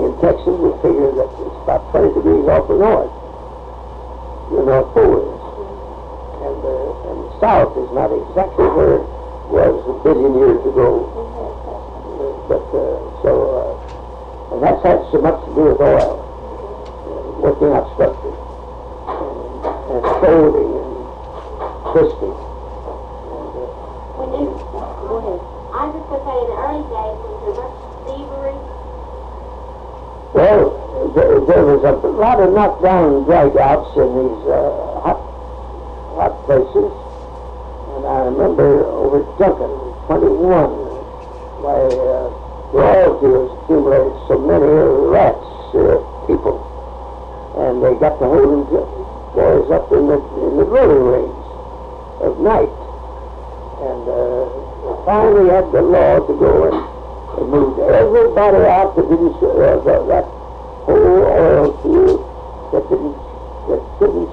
in Texas, we figure that it's about 20 degrees off the north. The North Pole is. And the south is not exactly where it was 1 billion years ago. But and that's had so much to do with oil, working out structure, and folding and twisting. Go ahead. I was just going to say, in the early days, was there much thievery? Well, there was a lot of knockdown drag-outs in these hot places, and I remember over at Junkin, 21, where royalty was accumulated so many rats, people, and they got to holding boys up in the drilling range of night, and finally had the law to go and they moved everybody out that didn't show that whole oil field that didn't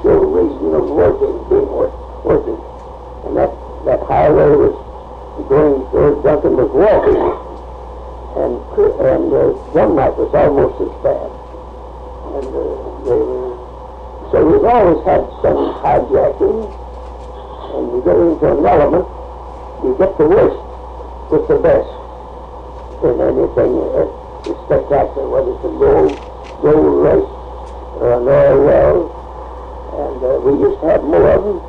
show reason of being working. And that highway was going where Duncan was walking. And Drumright was almost as bad. And so we've always had some hijacking, and you get into an element, you get the worst with the best in anything spectacular, whether it's a gold race or an oil well. And we used to have more of them,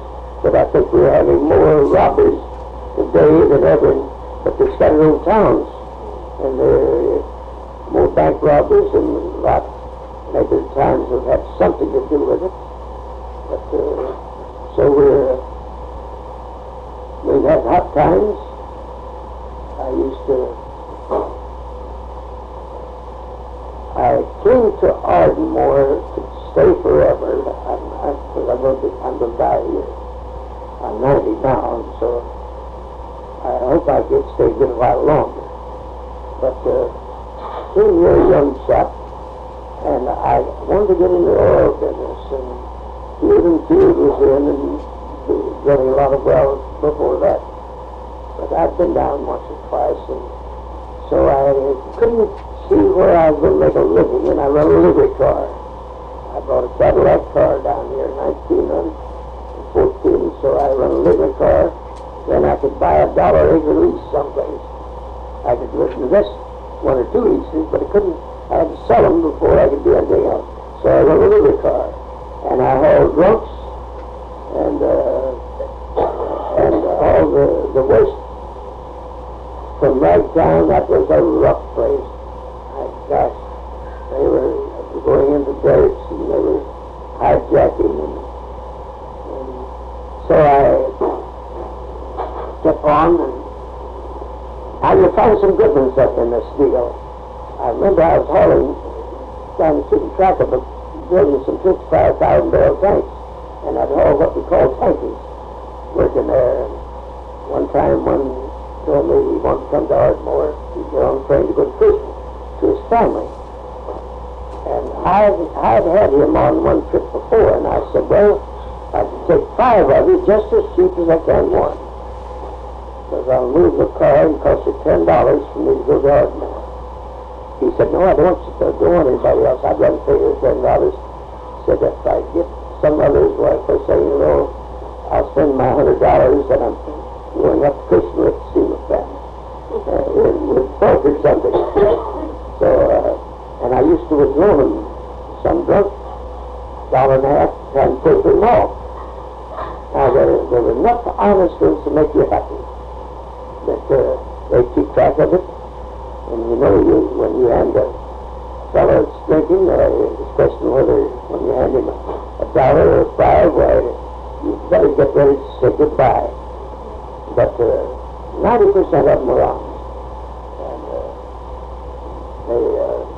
but I think we're having more robberies today than ever. But they're scattered over towns, and they're more bank robberies and a lot. Maybe the times have had something to do with it. But so we've had hot times. I came to Ardmore to stay forever. I'm going to die here. I'm 90 now, so I hope I can stay a good while longer. But came here a young chap, and I wanted to get in the oil business, and Field was in, and drilling a lot of wells before that. But I'd been down once or twice, and so I couldn't see where I was going to make a living, and I run a livery car. I bought a Cadillac car down here in 1914, so I run a livery car. Then I could buy a $1 acre lease someplace. I could invest one or two leases, but I had to sell them before I could do anything else. So I run a livery car, and I hauled drunks and all the worst from Ragtown. That was a rough place. Gosh, they were going into derricks and they were hijacking, and so I kept on, and I would find some good ones up in this deal. I remember I was hauling down the keeping track of building some 55,000 barrel tanks, and I'd haul what we call tankies working there. And one time one told me he wanted to come to Ardmore. He'd get on the train to go to Cushing to his family. And I'd had him on one trip before, and I said, well, I can take 5 of you just as cheap as I can one. Because I'll move the car and cost you $10 for me to go to Ardmore. He said, no, I don't want anybody else. I'd rather pay you $10. He said, if I get some other's wife, I say, you know, I'll spend my $100 and I'm going up to Cushing to see my family. With folk or something. So, and I used to withdraw them, some drunk, $1.50, trying to pay for them all. Now, there were enough honest ones to make you happy. That they keep track of it. And you know, when you hand a fellow that's drinking, it's a question whether when you hand him $1 or $5, why, you better get ready to say goodbye. But 90% of them were honest.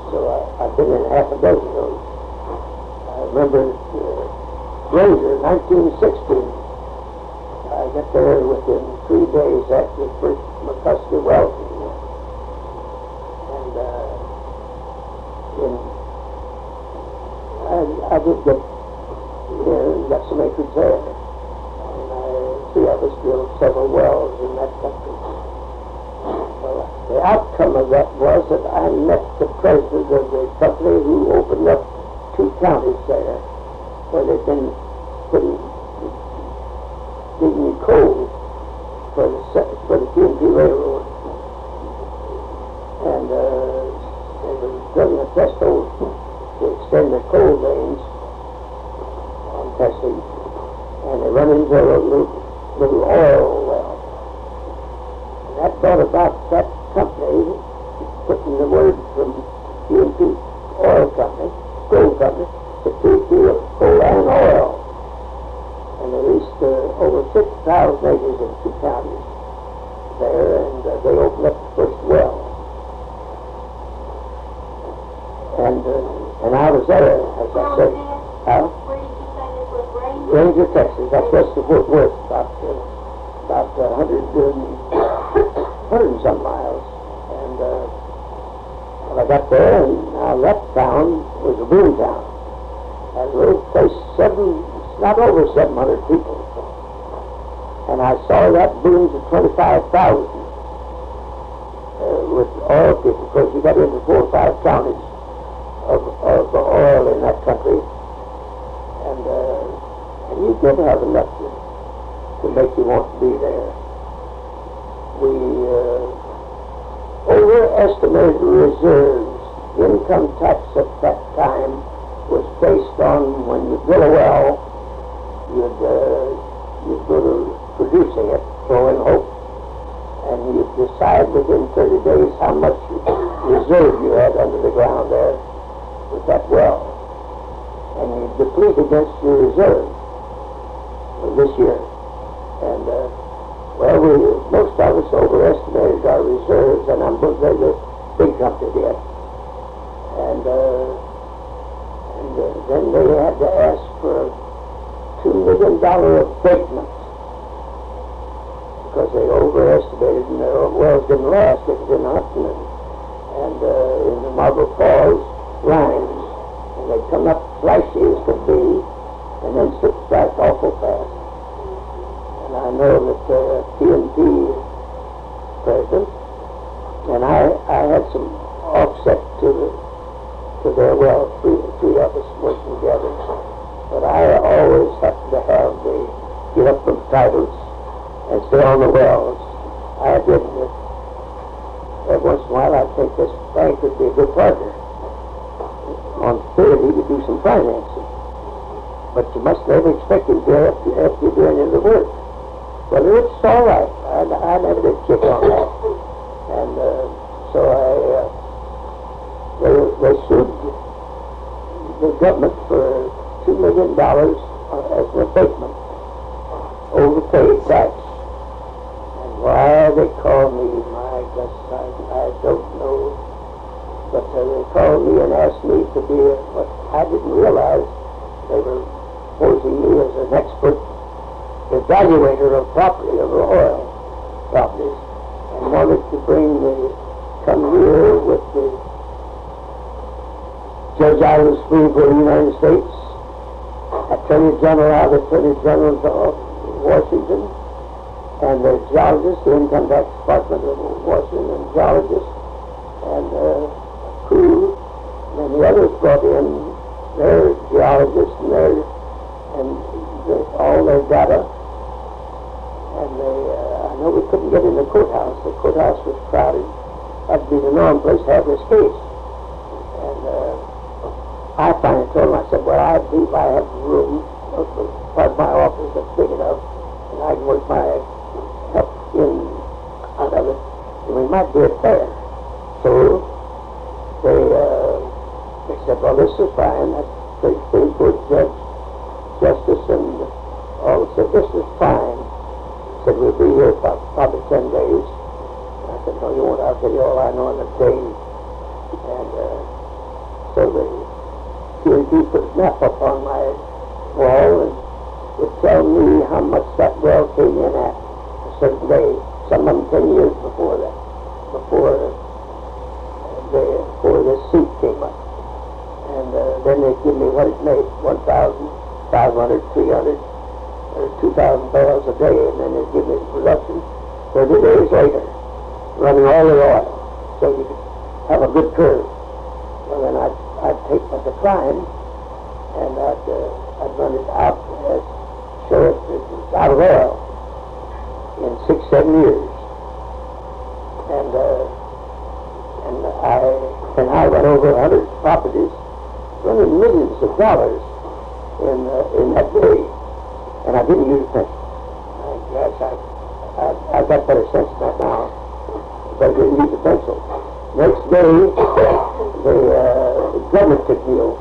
So I've been in half a dozen of those. I remember Glazer, 1916. I got there within 3 days after the first McCusker well came in. And I did get got some acreage there. And 3 of us drilled several wells in that country. Well, the outcome of that was that I met the president of the company who opened up 2 counties there where they've been digging coal for the T&T Railroad. And they were drilling a test hole to extend the coal veins on testing, and they run into a little oil well. And that brought about that company putting the word from T&T Oil Company, Coal Company, to T&T Coal and Oil. And they leased over 6,000 acres in 2 counties there, and they opened up the first well. And I was there, as I said. Where did you say this was, Ranger? Ranger, Texas. That's west of Fort Worth, about 100 100 and some miles. And when I got there, and that town was a boom town. That little place, not over 700 people. And I saw that boom to 25,000 with oil people, because you got into 4 or 5 counties of oil in that country. And you did have enough to make you want to be there. We overestimated reserves. Income tax at that time was based on when you drill a well, you'd go to producing it, throwing hope, and you'd decide within 30 days how much reserve you had under the ground there with that well. And you deplete against your reserve this year. And well, most of us overestimated our reserves, and I'm going to say the big company did. And then they had to ask for a $2 million abatement because they overestimated, and their wells didn't last. It was in Hudson and in the Marble Falls lines, and they'd come up flashy as could be, and then slip back awful fast. And I know that T&T president, and I had some offset to their well, three of us working together. But I always happened to have the get up from titles and stay on the wells. I didn't. Every once in a while, I think this bank would be a good partner. On theory, to do some financing. But you must never expect him to after you do any of the work. Well, it's all right. I never did kick on that. And so they sued the government for $2 million as an abatement, overpaid tax. And why they call me, my gosh, I don't know. But they called me and asked me to be what I didn't realize. They were posing me as an expert evaluator of property, of oil properties, and wanted to come here with the Judge out of the Supreme Court of the United States, Attorney General out of the Attorney General's of Washington, and the geologist, the Income Tax Department of Washington geologist, and crew, and then the others brought in their geologists and all their data. And I know we couldn't get in the courthouse. The courthouse was crowded. That'd be the norm place to have this case. And I finally told him, I said, well, I believe I have room, part of my office that's big enough, and I can work my help in out of it, and we might do it there. So they said, well, this is fine. That's the Supreme Court judge, justice, and all said, this is fine. Said, we'll be here for probably 10 days. And I said, no, you won't. I'll tell you all I know in a day. And so they T&T put a map up on my wall and would tell me how much that well came in at a certain day, some of them 10 years before that, before this suit came up. And then they'd give me what it made, 1,500, 300, or 2,000 barrels a day, and then they'd give me the production 30 days later, running all the oil, so you could have a good curve. Well, then I'd take my decline, and I'd run it out, show it was out of oil in 6-7 years. And I went over 100 properties, running millions of dollars in that day, and I didn't use a pencil. My gosh, I've got better sense than that now, but I didn't use a pencil. Next day, the government took me over.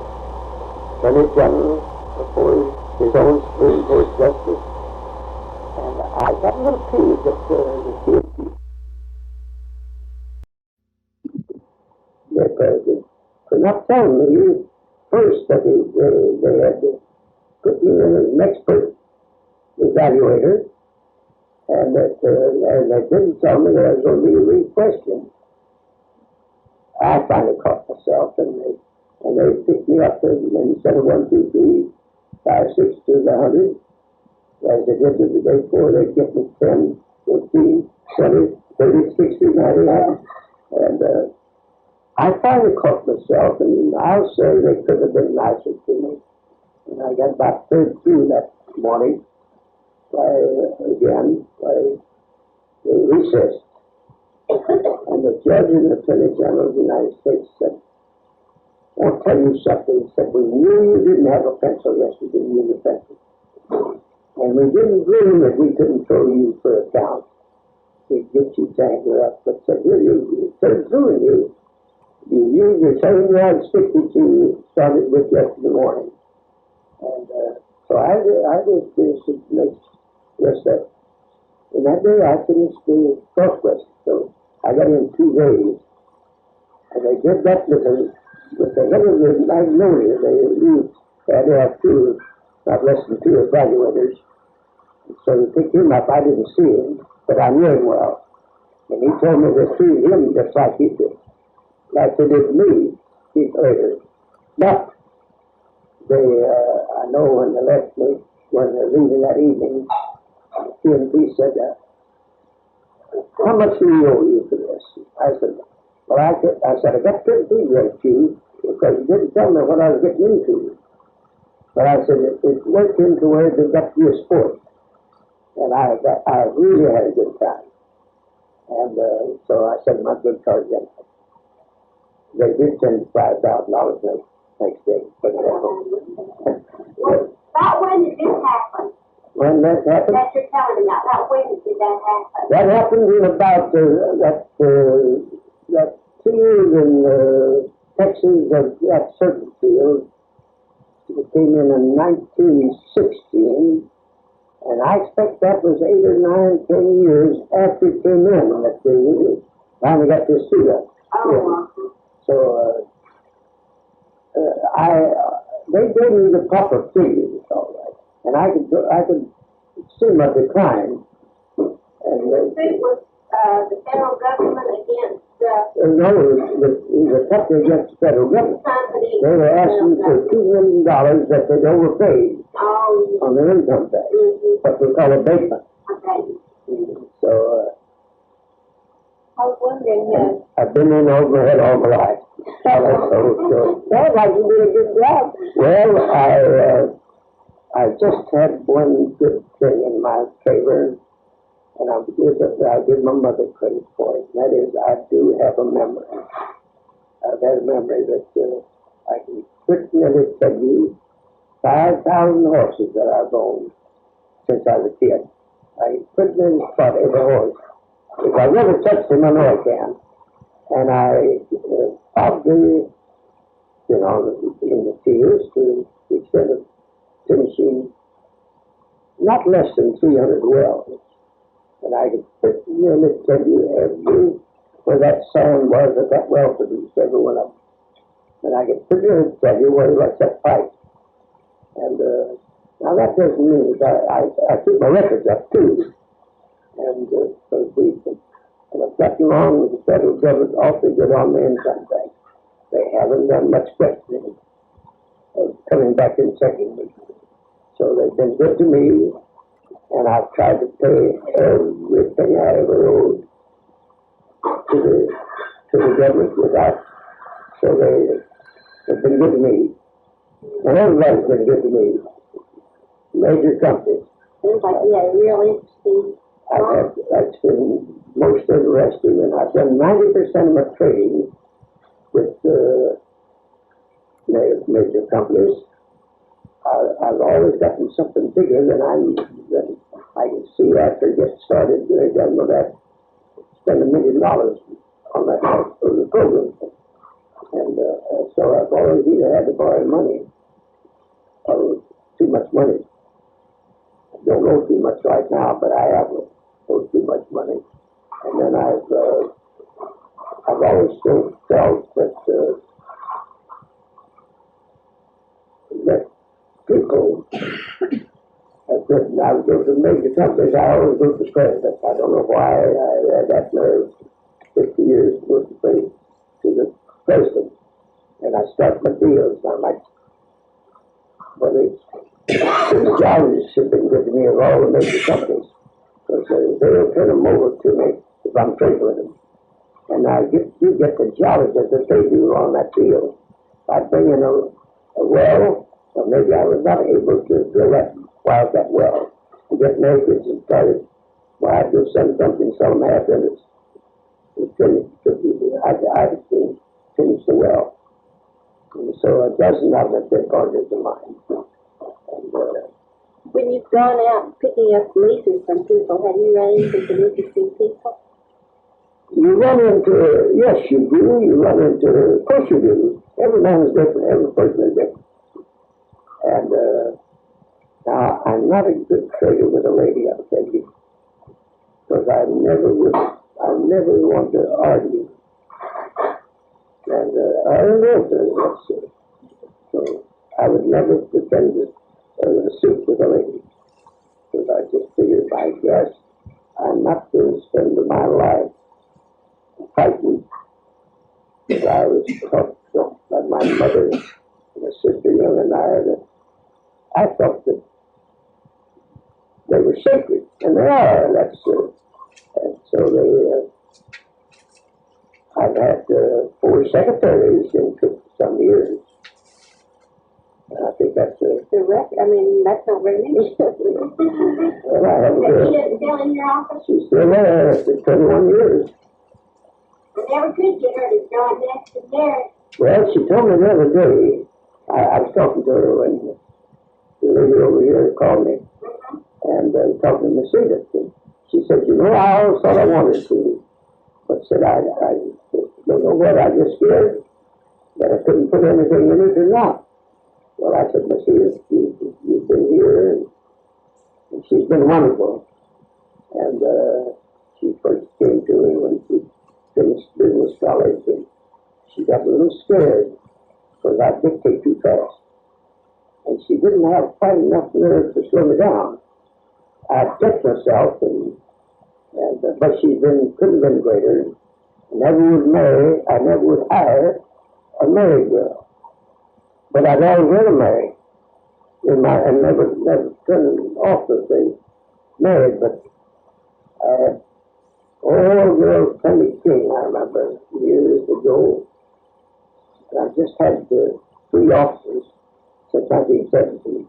Attorney General before his own Supreme Court justice. And I got a little peeved at the T&T. For not telling me first that they had to put me in as an expert evaluator, and that and they didn't tell me there was going to be a re-question. I finally caught myself, and they picked me up, and instead of 1, 2, 3, 5, 6 to the 100, as they did the day before, they'd get me 10, 15, 20, 30, 60, 90, and I finally caught myself, and I'll say they could have been nicer to me. And I got about third through that morning. They recessed. And the judge and the Attorney General of the United States said, I want to tell you something. He said, we knew you didn't have a pencil yesterday, you used a pencil. And we didn't dream that we couldn't throw you for account. We'd get you tangled up. But said, here, you third through you. You used the same yardstick that you started with yesterday morning. And so I did this to make that. And that day I finished the first question. So I got in 2 days. And they did that with the head of the magnolia. They had to have 2, not less than 2 evaluators. So they picked him up. I didn't see him, but I knew him well. And he told me to treat him just like he did. Like they did me later. But I know when they left me, when they're leaving that evening, he said, how much do you owe you for this? I said, well, I got 15 great you because you didn't tell me what I was getting into. But I said, it worked into where they got to be a sport. And I really had a good time. And so I said, my good card again. They did send $5,000 next day. Well, about when did this happen? When that happened? That you're telling me about when did that happen? That happened in about that field in Texas, that certain field. It came in 1916, and I expect that was 8 or 9, 10 years after it came in that they finally got to see that. Oh, so they gave me the proper figures, all right, and I could see my decline. And it was the federal government against no, it was a company against the federal government. company. They were asking for $2 million that they'd overpaid on their income tax, what we call abatement. Okay. So I was wondering, I've been in overhead all my life. So sounds like you did a good job. Well, I just had one good thing in my favor, and I'll give my mother credit for it. And that is, I do have a memory. I've had a memory that I can quickly tell you 5,000 horses that I've owned since I was a kid. I quickly spot every horse. If I never touched him, I know I can. And I probably, in the fields to the extent of finishing not less than 300 wells. And I could really tell you where that sand was at that well produced, every one of them. And I could really tell you where he left that pipe. And now that doesn't mean that I keep my records up too. And and I've gotten along with the federal government awfully good on the income tax. They haven't done much questioning of coming back and checking me. So they've been good to me, and I've tried to pay everything I ever owed to the government without. So they've been good to me. And everybody's been good to me. Major companies. seems like you had a real interesting. That's been most interesting, and I've done 90% of my trading with major companies. I've always gotten something bigger than I can see after it gets started. They're done with that. Spend $1 million on that for the program, and so I've always either had to borrow money or too much money. I don't owe too much right now, but I have owed too much money. And then I've always felt that people have good. I would go to the major companies, I always go to president. I don't know why I had that nerve. 50 years to go to the president. And I start my deals. I'm like, well, the judges have been good to me of all the major companies. Because they'll turn them over to me if I'm trading with them. And you get the jollies that they do on that deal. I bring in a well, or maybe I was not able to drill that wildcat well and get naked and started. Well, I'd do some something, sell them half minutes. I'd finish the well. And so a dozen of them have been partners of mine. And, when you've gone out picking up leases from people, have you run into some interesting people? You run into, yes, you do. You run into, of course you do. Every man is different. Every person is different. And now, I'm not a good trader with a lady, I'll tell you. Because I never want to argue. And I don't know if so I would never pretend to suit with a lady. Because I just figured, I guess, I'm not going to spend my life fighting. Because I was taught by my mother and a sister, young and I thought that they were sacred, and they are. That's and so I've had 4 secretaries in some years. And I think that's the record. I mean, that's not very many. Well, I have She doesn't still in your office? She's still there after 21 years. I never could get her to join next to Derek. Well, she told me the other day, I was talking to her when the lady over here called me, and talking to Miss Edith. And she said, you know, I always thought I wanted to, but said, I don't know what, I just scared that I couldn't put anything in it or not. Well, I said, Miss Edith, you've been here, and she's been wonderful. And she first came to me when she finished business college, and she got a little scared because I dictate too fast. And she didn't have quite enough nerve to slow me down. I checked myself, but she couldn't have been greater. I never would hire a married girl. But I'd always want to marry. And never turned off the thing, married, but I had all girls Penny King, I remember, years ago. And I just had 3 officers since 1917.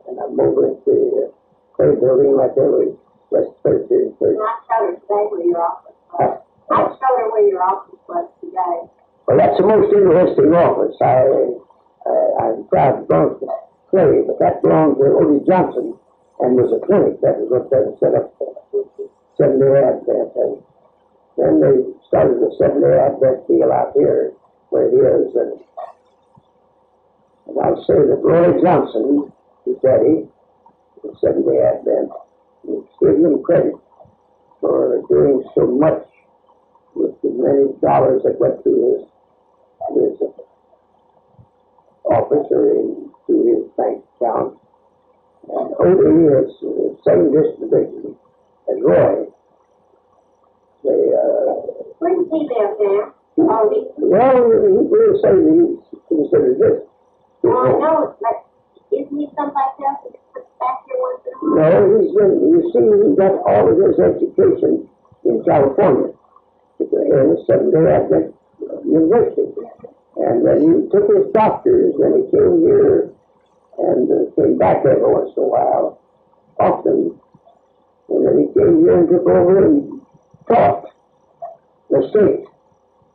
And I'm over at the Clay Building right there with West 33rd. And I showed her today where your office was. I showed her where your office was today. Well, that's the most interesting office. I'm proud to belong to Clay, but that belonged to Odie Johnson and was a clinic. That was what they set up for. 7-day Advent. And then they started the 7-day Advent deal out here where it is. And I'll say that Roy Johnson, his daddy, the 7-day Advent, give him credit for doing so much with the many dollars that went through his office or through his bank account. And Odie is the same disposition as Roy. Where does he live now? Odie? Well, he will say that he considers this. Well, I know, but isn't he someplace else that puts back here once in a while? No, he got all of his education in California, in the 7-day Advent University. And then he took his doctors, and he came here and came back every once in a while, often. And then he came here and took over and taught the state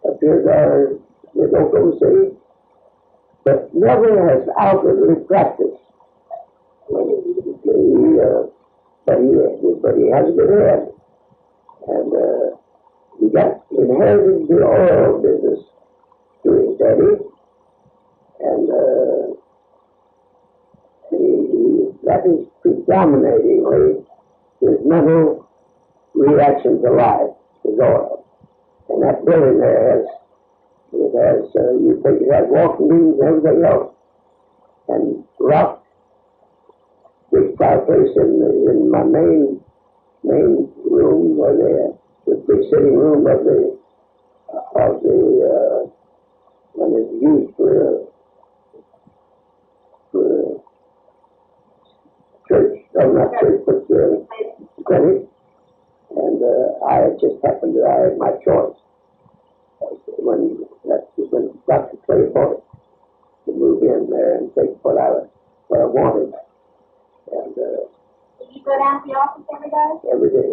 up here with Oklahoma City, but never has outwardly practiced. But he has a good head. And he inherited the oil business through his daddy. And that is predominatingly his mental reaction to life, is oil. And that building there it has walking beams and everything else. And rock big fireplace in my main room, or the big sitting room of the when it's used for church, not church, but clinic. And I just happened to, I had my choice. When Dr. Clay bought it, to move in there and take what I wanted. And Did you go down to the office every day? every day.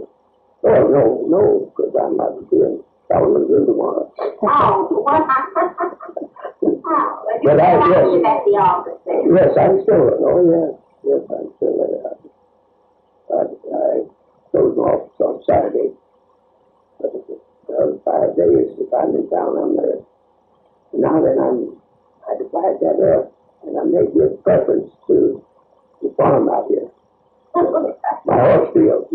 Oh, no, because I'm not doing Solomon Good tomorrow. Oh, But I at guess, the office then. yes, I'm still, oh yes, I'm still there. I close my office on Saturday. But the other 5 days, if I'm in town, I'm there. Now that I divide that up, and I may give preference to the farm out here. My horse field.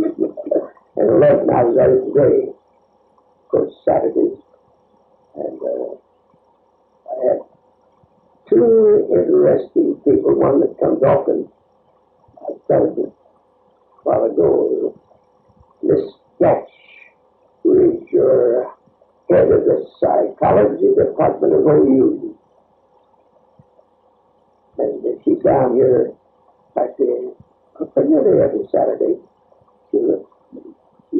And 11 hours out of the day, of course, Saturdays. And I had two interesting people, one that comes often. I started a while ago, Miss Sketch, who is your head of the psychology department of OU. And she's down here, like nearly every Saturday. She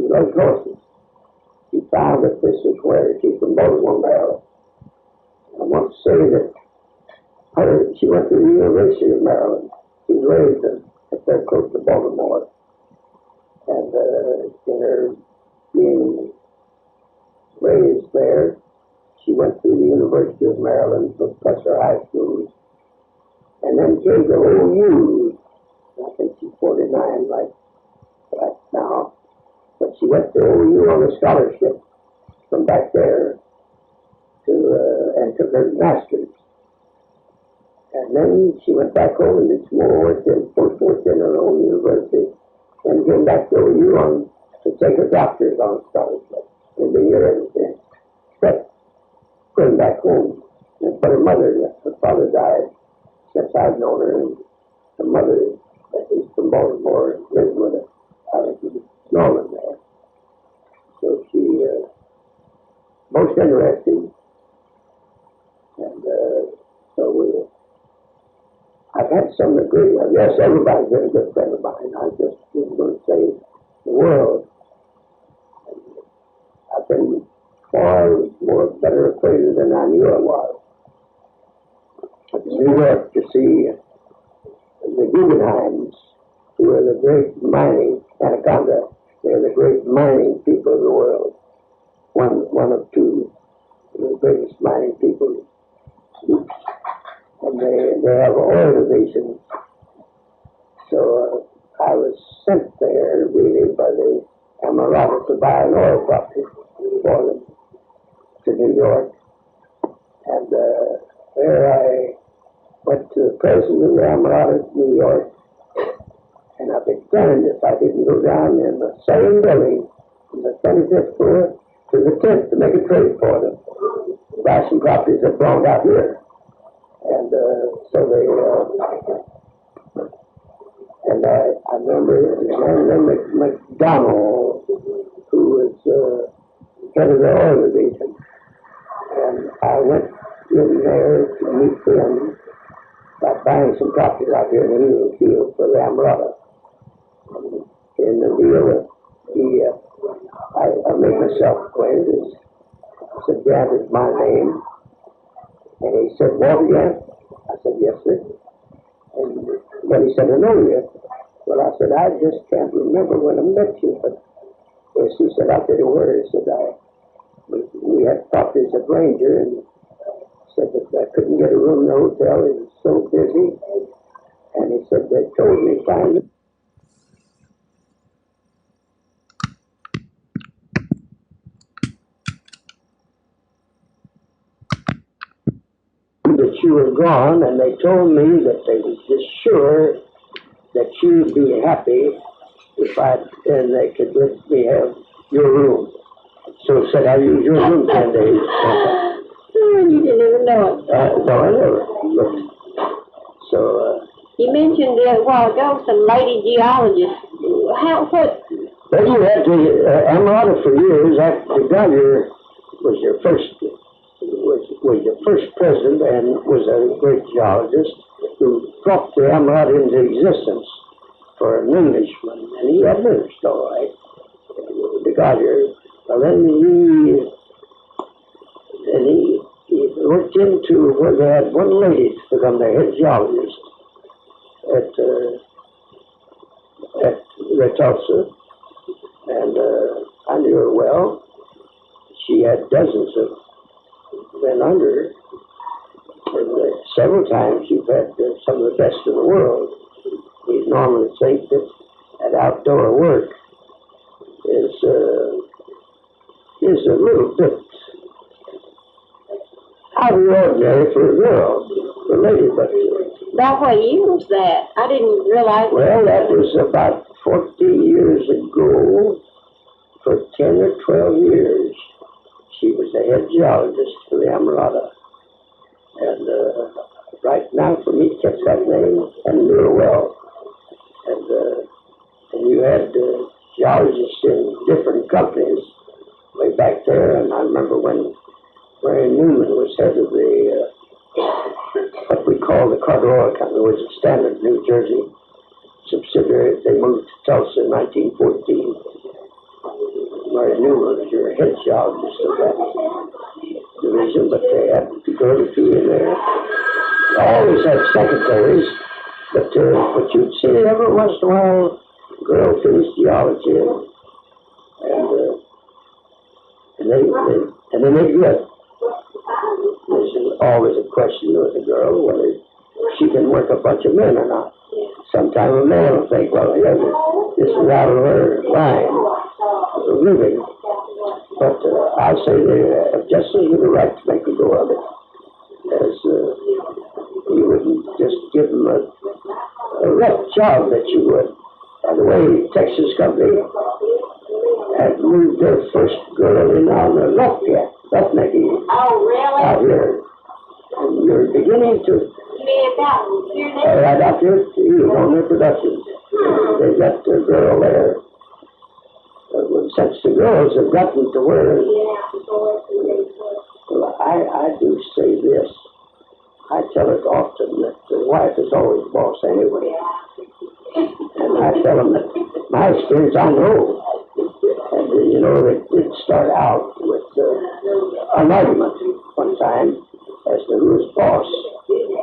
loves horses. She found that this is where she's from Baltimore, Maryland. I want to say that she went to the University of Maryland. She's raised at there close to Baltimore. And in her being raised there, she went to the University of Maryland, Professor High School, and then came to OU. I think she's 49 right now. But she went to OU on a scholarship from back there and took her master's. And then she went back home and did some more work in post-work in her own university, and came back to OU to take her doctor's on scholarship in the year everything. But going back home, and but her father died since I've known her, and her mother is from Baltimore, lived with her out in Norman there. So she, most interesting, and so I've had some agree. Yes, everybody's been a good friend of mine. I just was going to say the world. I've been far more better acquainted than I knew I was. At New York to see the Guggenheims, who are the great mining, Anaconda, they're the great mining people of the world. One of two, the greatest mining people. And they have oil divisions. So I was sent there really by the Amarada to buy an oil property for them to New York. And there I went to the president of the Amarada in New York, and I'd be damned if I didn't go down in the same building from the 25th floor to the 10th to make a trade for them. Buy some properties that belonged out here. And so they, and I remember McDonald, who was head of the oil division, and I went in there to meet him by buying some properties out here in the New Field for the Amarada. In the deal, I made myself acquainted. I said, Gant is my name. And he said, Walter Gant? I said, yes, sir. And then he said, I know you. Well, I said, I just can't remember when I met you. But yes, he said, I'll tell you where. He said, we had properties at Ranger, and said that I couldn't get a room in the hotel. He was so busy. And he said, they told me finally that you were gone, and they told me that they was just sure that you'd be happy and they could let me have your room. So said I used your room 10 days. You didn't even know it. No, I never looked. So You mentioned mentioned a while ago some lady geologists. What? But you had to, Amarada for years, after Goddard was your first president and was a great geologist who brought the Amarada into existence for an Englishman, and he had lived all right. The Goddard. Well, then he worked into where they had one lady to become the head geologist at Tulsa, and I knew her well. She had dozens of men under her, and several times you've had some of the best in the world. We normally think that outdoor work is a little bit out of the ordinary for a girl, for a lady, but... About what year was that? I didn't realize... Well, that was about 40 years ago. For 10 or 12 years, she was the head geologist for the Amarada. And right now, for me to catch that name, and knew her well. And you had geologists in different companies way back there, and I remember when Mary Newman was head of the, what we call the Carter Oil Company, which is Standard, New Jersey subsidiary. They moved to Tulsa in 1914. Mary Newman was your head geologist of that division, but they had to go to two in there. They always had secretaries, but you'd see every once in a while a girl finish geology, and they made good. There's always a question with a girl whether she can work a bunch of men or not. Sometimes a man will think, well, yeah, this is out of her line of living. But I say they have just as good a right to make a go of it as you wouldn't just give them a rough job that you would. By the way, Texas Company had moved their first girl in on the roughnecking out here. And you're beginning to... right out here on their production. They got the girl there. Since the girls have gotten to where... Well, I do say this. I tell it often that the wife is always boss anyway. And I tell them that my experience, I know. And, it did start out with an argument one time as to who was boss.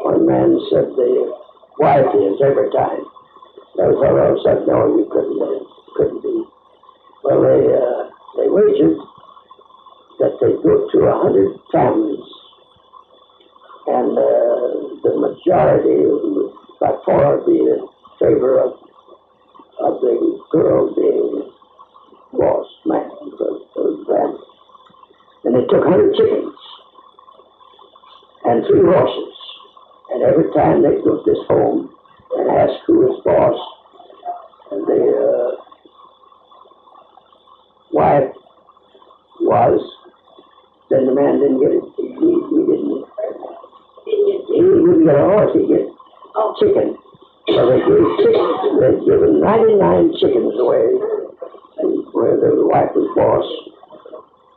One man said the wife is every time. The other fellow said, no, you couldn't be. Well, they wagered that they'd go to 100 families, and the majority would by far be in favor of the girl being boss man for the family. And they took 100 chickens and 3 horses, and every time they'd go to this home and ask who was boss, and the wife was, then the man didn't get it. He wouldn't get a horse, he'd get chicken. So they'd given 99 chickens away, and where the wife was boss.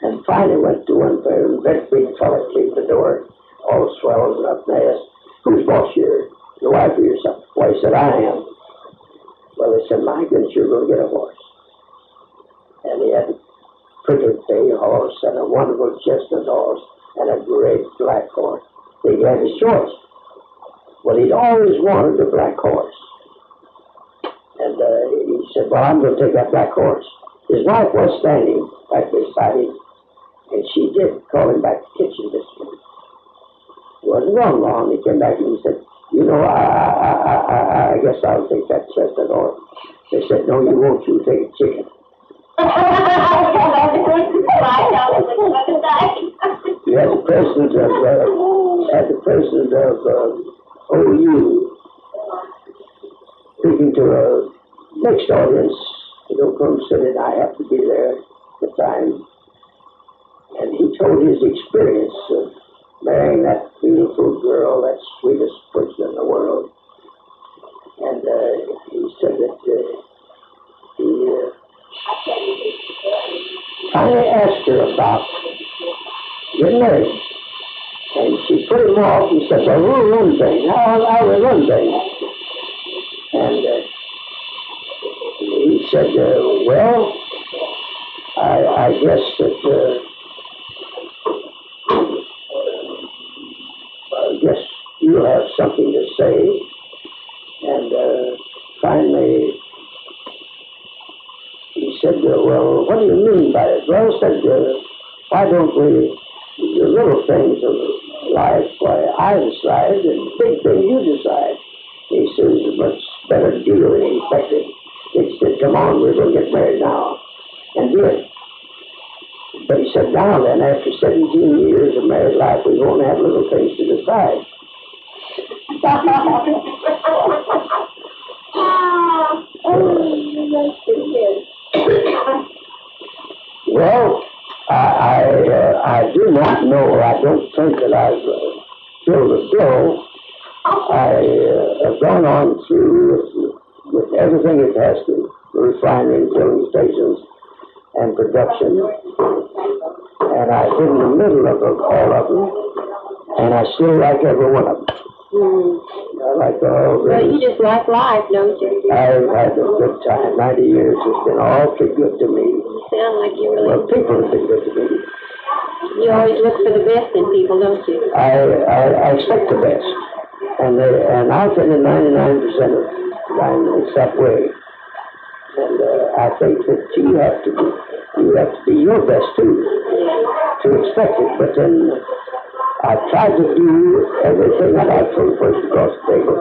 And finally went to one very big fella came to the door, all swelled up, and they asked, who's boss here? Your wife or yourself? Well, he said, I am. Well, they said, my goodness, you're going to get a horse. And he had a pretty bay horse and a wonderful chestnut horse and a great black horse. He had his choice. Well, he'd always wanted a black horse. And he said, well, I'm going to take that black horse. His wife was standing right beside him, and she did call him back to the kitchen this morning. It wasn't gone long. He came back and he said, I guess I'll take that chestnut horse. They said, no, you won't. You take a chicken. You had the president of OU speaking to a mixed audience in Oklahoma City, and I happened to be there at the time. And he told his experience of marrying that beautiful girl, that sweetest person in the world. And finally asked her about getting married. And she put him off and said, well, we'll run things. I will run things. And he said, well, I guess that, I guess you'll have something to say. And finally, he said, well, what do you mean by it? Well, I said, why don't we, the little things of life, why I decide, and big things you decide. He says, it's much better deal than he expected. He said, come on, we're going to get married now. And did. But he said, now then, after 17 years of married life, we won't have little things to decide. Well, I do not know. I don't think that I've filled a bill. I have gone on through with everything it has to, refining, filling stations, and production. And I've been in the middle of all of them, and I still like every one of them. I like all of them. Well, you just like life, don't you? I've had a good time. 90 years has been awfully good to me. You sound like you really... Well, people have been good to me. You always look for the best in people, don't you? I expect the best. And I think that 99% of time is that way. And I think that you have to be your best too, to expect it. But then I tried to do everything that I told the person across the table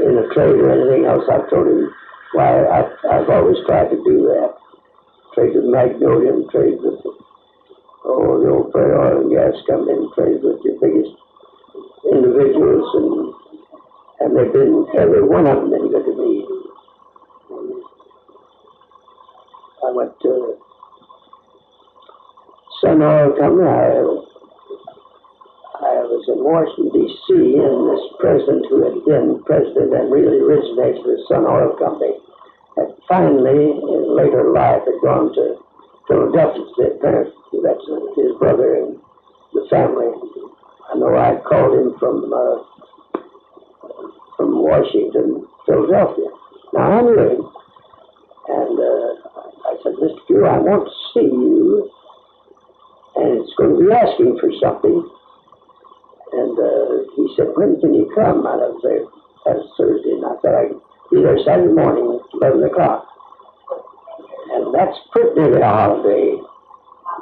in a trade or anything else. I've told him why I've always tried to do that. Trade with Magnolia, trade with the old Prairie Oil and Gas Company, trade with your biggest individuals, and they've been, every one of them been good to me. I went to Sun Oil Company. I was in Washington, D.C., and this president who had been president and really originated the Sun Oil Company had finally, in later life, had gone to Philadelphia to their parents. That's his brother and the family. I know I called him from Washington, Philadelphia. Now I knew him. And I said, Mr. Q, I want to see you, and it's going to be asking for something. And he said, when can you come? And I was there, that was Thursday, and I said, I can be there Saturday morning, 11 o'clock. And that's pretty nearly a holiday.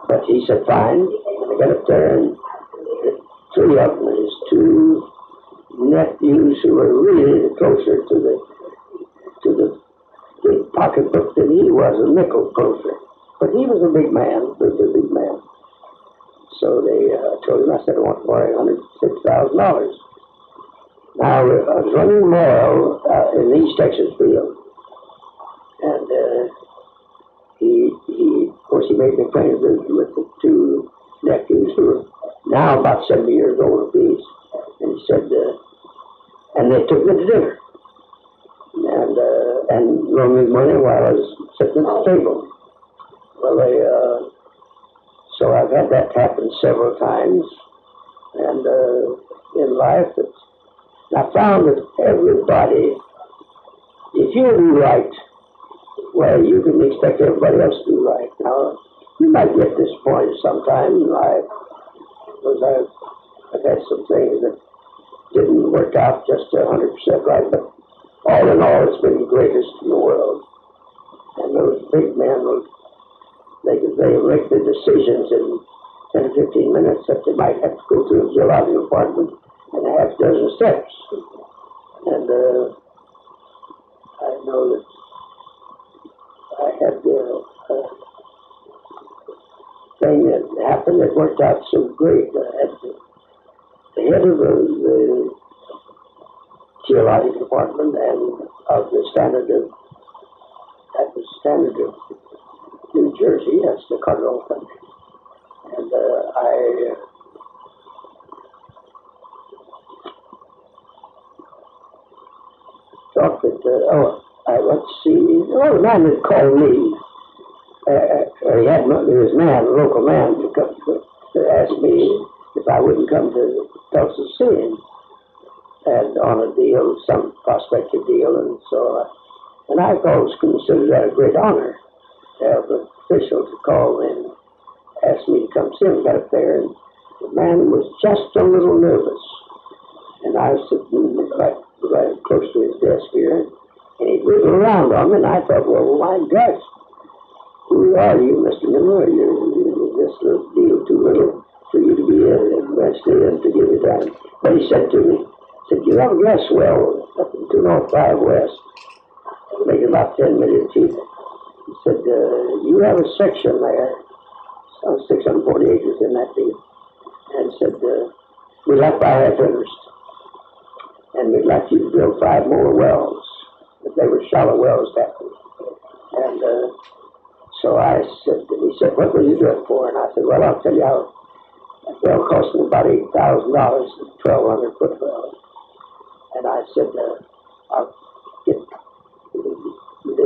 But he said, fine. And I got up there, and the three of them, his two nephews who were really closer to the big pocketbook than he was, a nickel purser. But he was a big man, a big man. So they told him, I said, I want to borrow $106,000. Now, I was running oil in the East Texas field. And of course, he made me friends with the two nephews who were now about 70 years old apiece. And he said, and they took me to dinner. And loaned me money while I was sitting at the table. Well, so I've had that happen several times. And in life, I found that everybody, if you do right, well, you can expect everybody else to do right. Now, you might get disappointed sometime in life, because I've had some things that didn't work out just 100% right, but all in all, it's been the greatest in the world. And those big men, they make the decisions in 10 or 15 minutes that they might have to go through a geological department and a half dozen steps. And I know that I had a thing that happened that worked out so great. I had the head of the geological department and of the Standard of New Jersey, that's the Carter Company. And I thought that, I went to see, the man that called me his man, a local man, to ask me if I wouldn't come to Tulsa to see him, and on a deal, some prospective deal, and so, and I've always considered that a great honor to have an official to call and ask me to come see him. Got up there, and the man was just a little nervous, and I was sitting right close to his desk here, and he wiggled around on me, and I thought, well, my gosh, who are you, Mr. Miller? You're this little deal too little for you to be invested in to give you time. But he said to me, you have a gas well up in 205 West, making about 10 million feet. He said, you have a section there, some 640 acres in that deal. And said, we'd like to buy half interest. And we'd like you to drill 5 more wells. But they were shallow wells back then. And so I said, he said, what will you do it for? And I said, well, I'll tell you how. That well cost me about $8,000, 1,200 foot well. And I said, I'll get the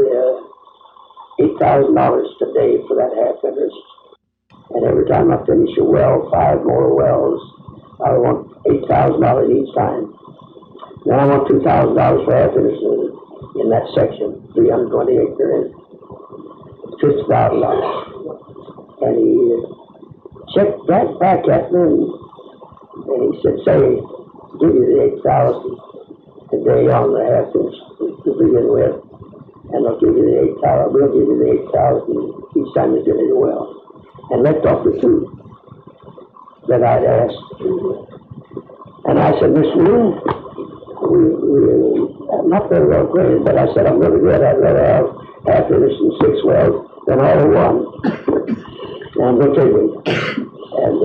$8,000 today for that half interest. And every time I finish a well, 5 more wells, I want $8,000 each time. Then I want $2,000 for half interest in that section, 320 acre in $50,000. And he checked that back at me, and he said, say, give you the $8,000 today on the half interest to begin with, and I'll give you the $8,000. We'll give you the $8,000 each time you drill your well. And left off the 2 that I'd asked. And I said, Miss Louise, I'm not very well acquainted, but I said, I'm really good. I'd rather have half interest in 6 wells than all in one. And I'm going to take it. And,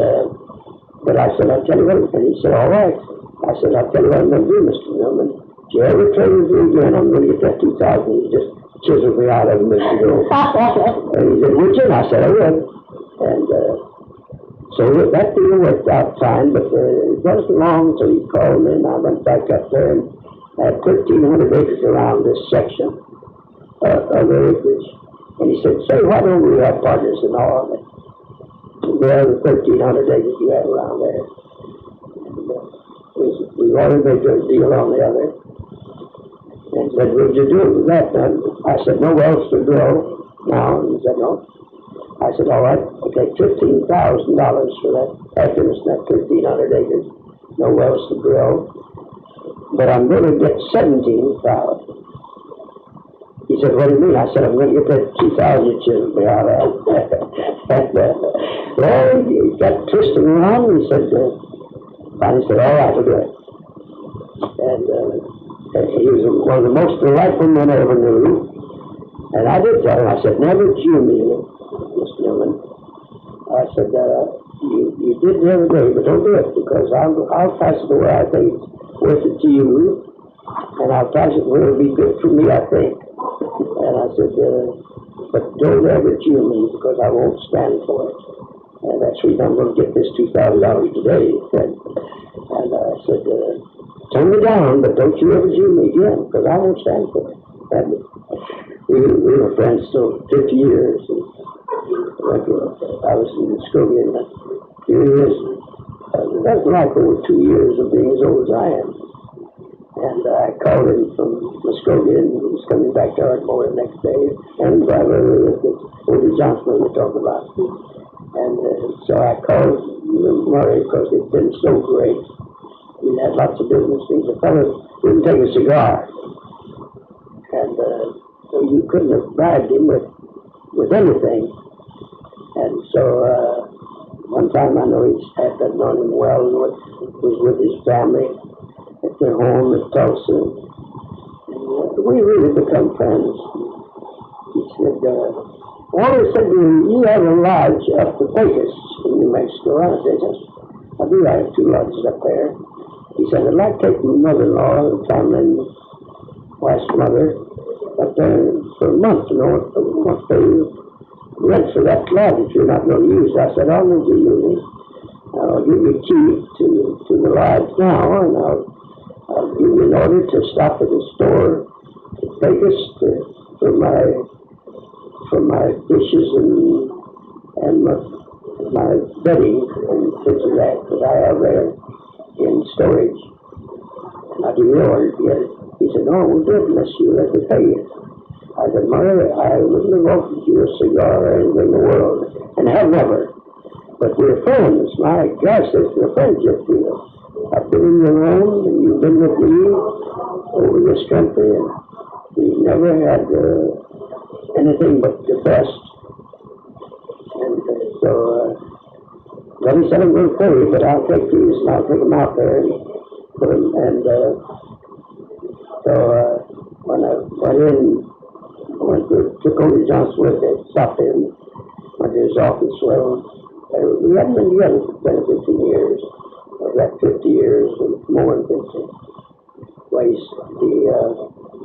but I said, I'll tell you what. And he said, all right. I said, I'll tell you what I'm going to do, Mr. Millman. If you ever trade with me again, I'm going to get that $2,000. He just chiseled me out of him, Mr. Bill. And he said, would you? And I said, I would. And so that deal worked out fine, but it wasn't long until he called me, and I went back up there and had 1,300 acres around this section of the acreage. And he said, say, why don't we have partners in all of it? The other 1,300 acres you have around there. And, we already made a deal on the other. And he said, what did you do with that? And I said, no wells to drill now. And he said, no. I said, all right, I'll take $15,000 for that half interest in that 1,300 acres. No wells to drill. But I'm going to get $17,000. He said, what do you mean? I said, I'm going to get that $2,000 you chiseled me out of. And, well, he got twisting around, and he said, finally said, all right, we'll do it. And he was one of the most delightful men I ever knew. And I did tell him, I said, never Jew me, Mr. Newman. I said, you did the other day, but don't do it, because I'll pass it the way I think it's worth it to you, and I'll pass it where it'll be good for me, I think. And I said, but don't ever Jew me, because I won't stand for it. And that's the reason I'm going to get this $2,000 today, he said. And I said, turn me down, but don't you ever Jew me again, because I won't stand for it. And we were friends still 50 years. And I was in Muskogee in a few years. That's like over 2 years of being as old as I am. And I called him from Muskogee, and he was coming back to Ardmore the next day. And I remember that Woody Johnson we were talking about. And so I called Murray because it had been so great. We had lots of business things. The fellow wouldn't take a cigar. And so you couldn't have bribed him with anything. And so one time I know I'd known him well and was with his family at their home at Tulsa. And we really become friends. He said, Walter said to me, you have a lodge up the Vegas in New Mexico. I said, yes, I do. I have 2 lodges up there. He said, I'd like to take my mother-in-law and family and wife's mother up there for a month, you know, once they rent for that lodge if you're not going to use it. I said, I'll never use it. I'll give you a key to the lodge now, and I'll give you an order to stop at the store at Vegas for my for my dishes and my bedding and things of that I have there in storage. And I didn't order it yet. He said, "No, we'll do it unless you let me pay you." I said, "Mother, I wouldn't have offered you a cigar or anything in the world, and have never. But we're friends. My gosh, it's a friendship deal. I've been in your home, and you've been with me over this country, and we've never had anything but the best." And well, he said, "I'm going to pay you, but I'll take these, and I'll take them out there and put them." And when I went in, took over John Swift, I stopped in, went to his office. Well, we hadn't been together for 10 or 15 years, or that 50 years, and more than 50. Well, he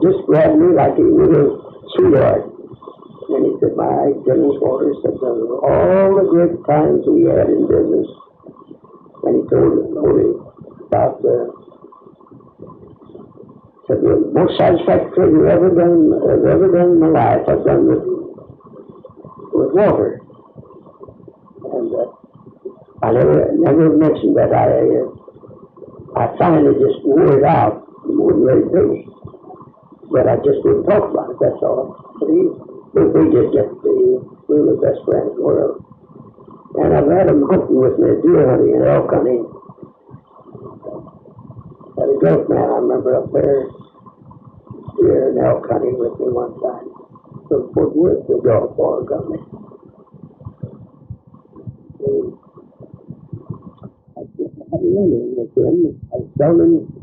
just grabbed me like he would a sweetheart. And he said, "My goodness, Walter," said, "all the great times we had in business." And he told me about said, "The most satisfactory thing I've ever done in my life, I've done with Walter." And I never mentioned that. I finally just wore it out and wouldn't let it be. But I just wouldn't talk about it, that's all. But we did get we were the best friends in the world. And I've had him hunting with me, deer hunting and elk hunting. Had a goat man, I remember, up there, deer and elk hunting with me one time. From Fort Worth, the dog farm company. I remember with him. I was telling him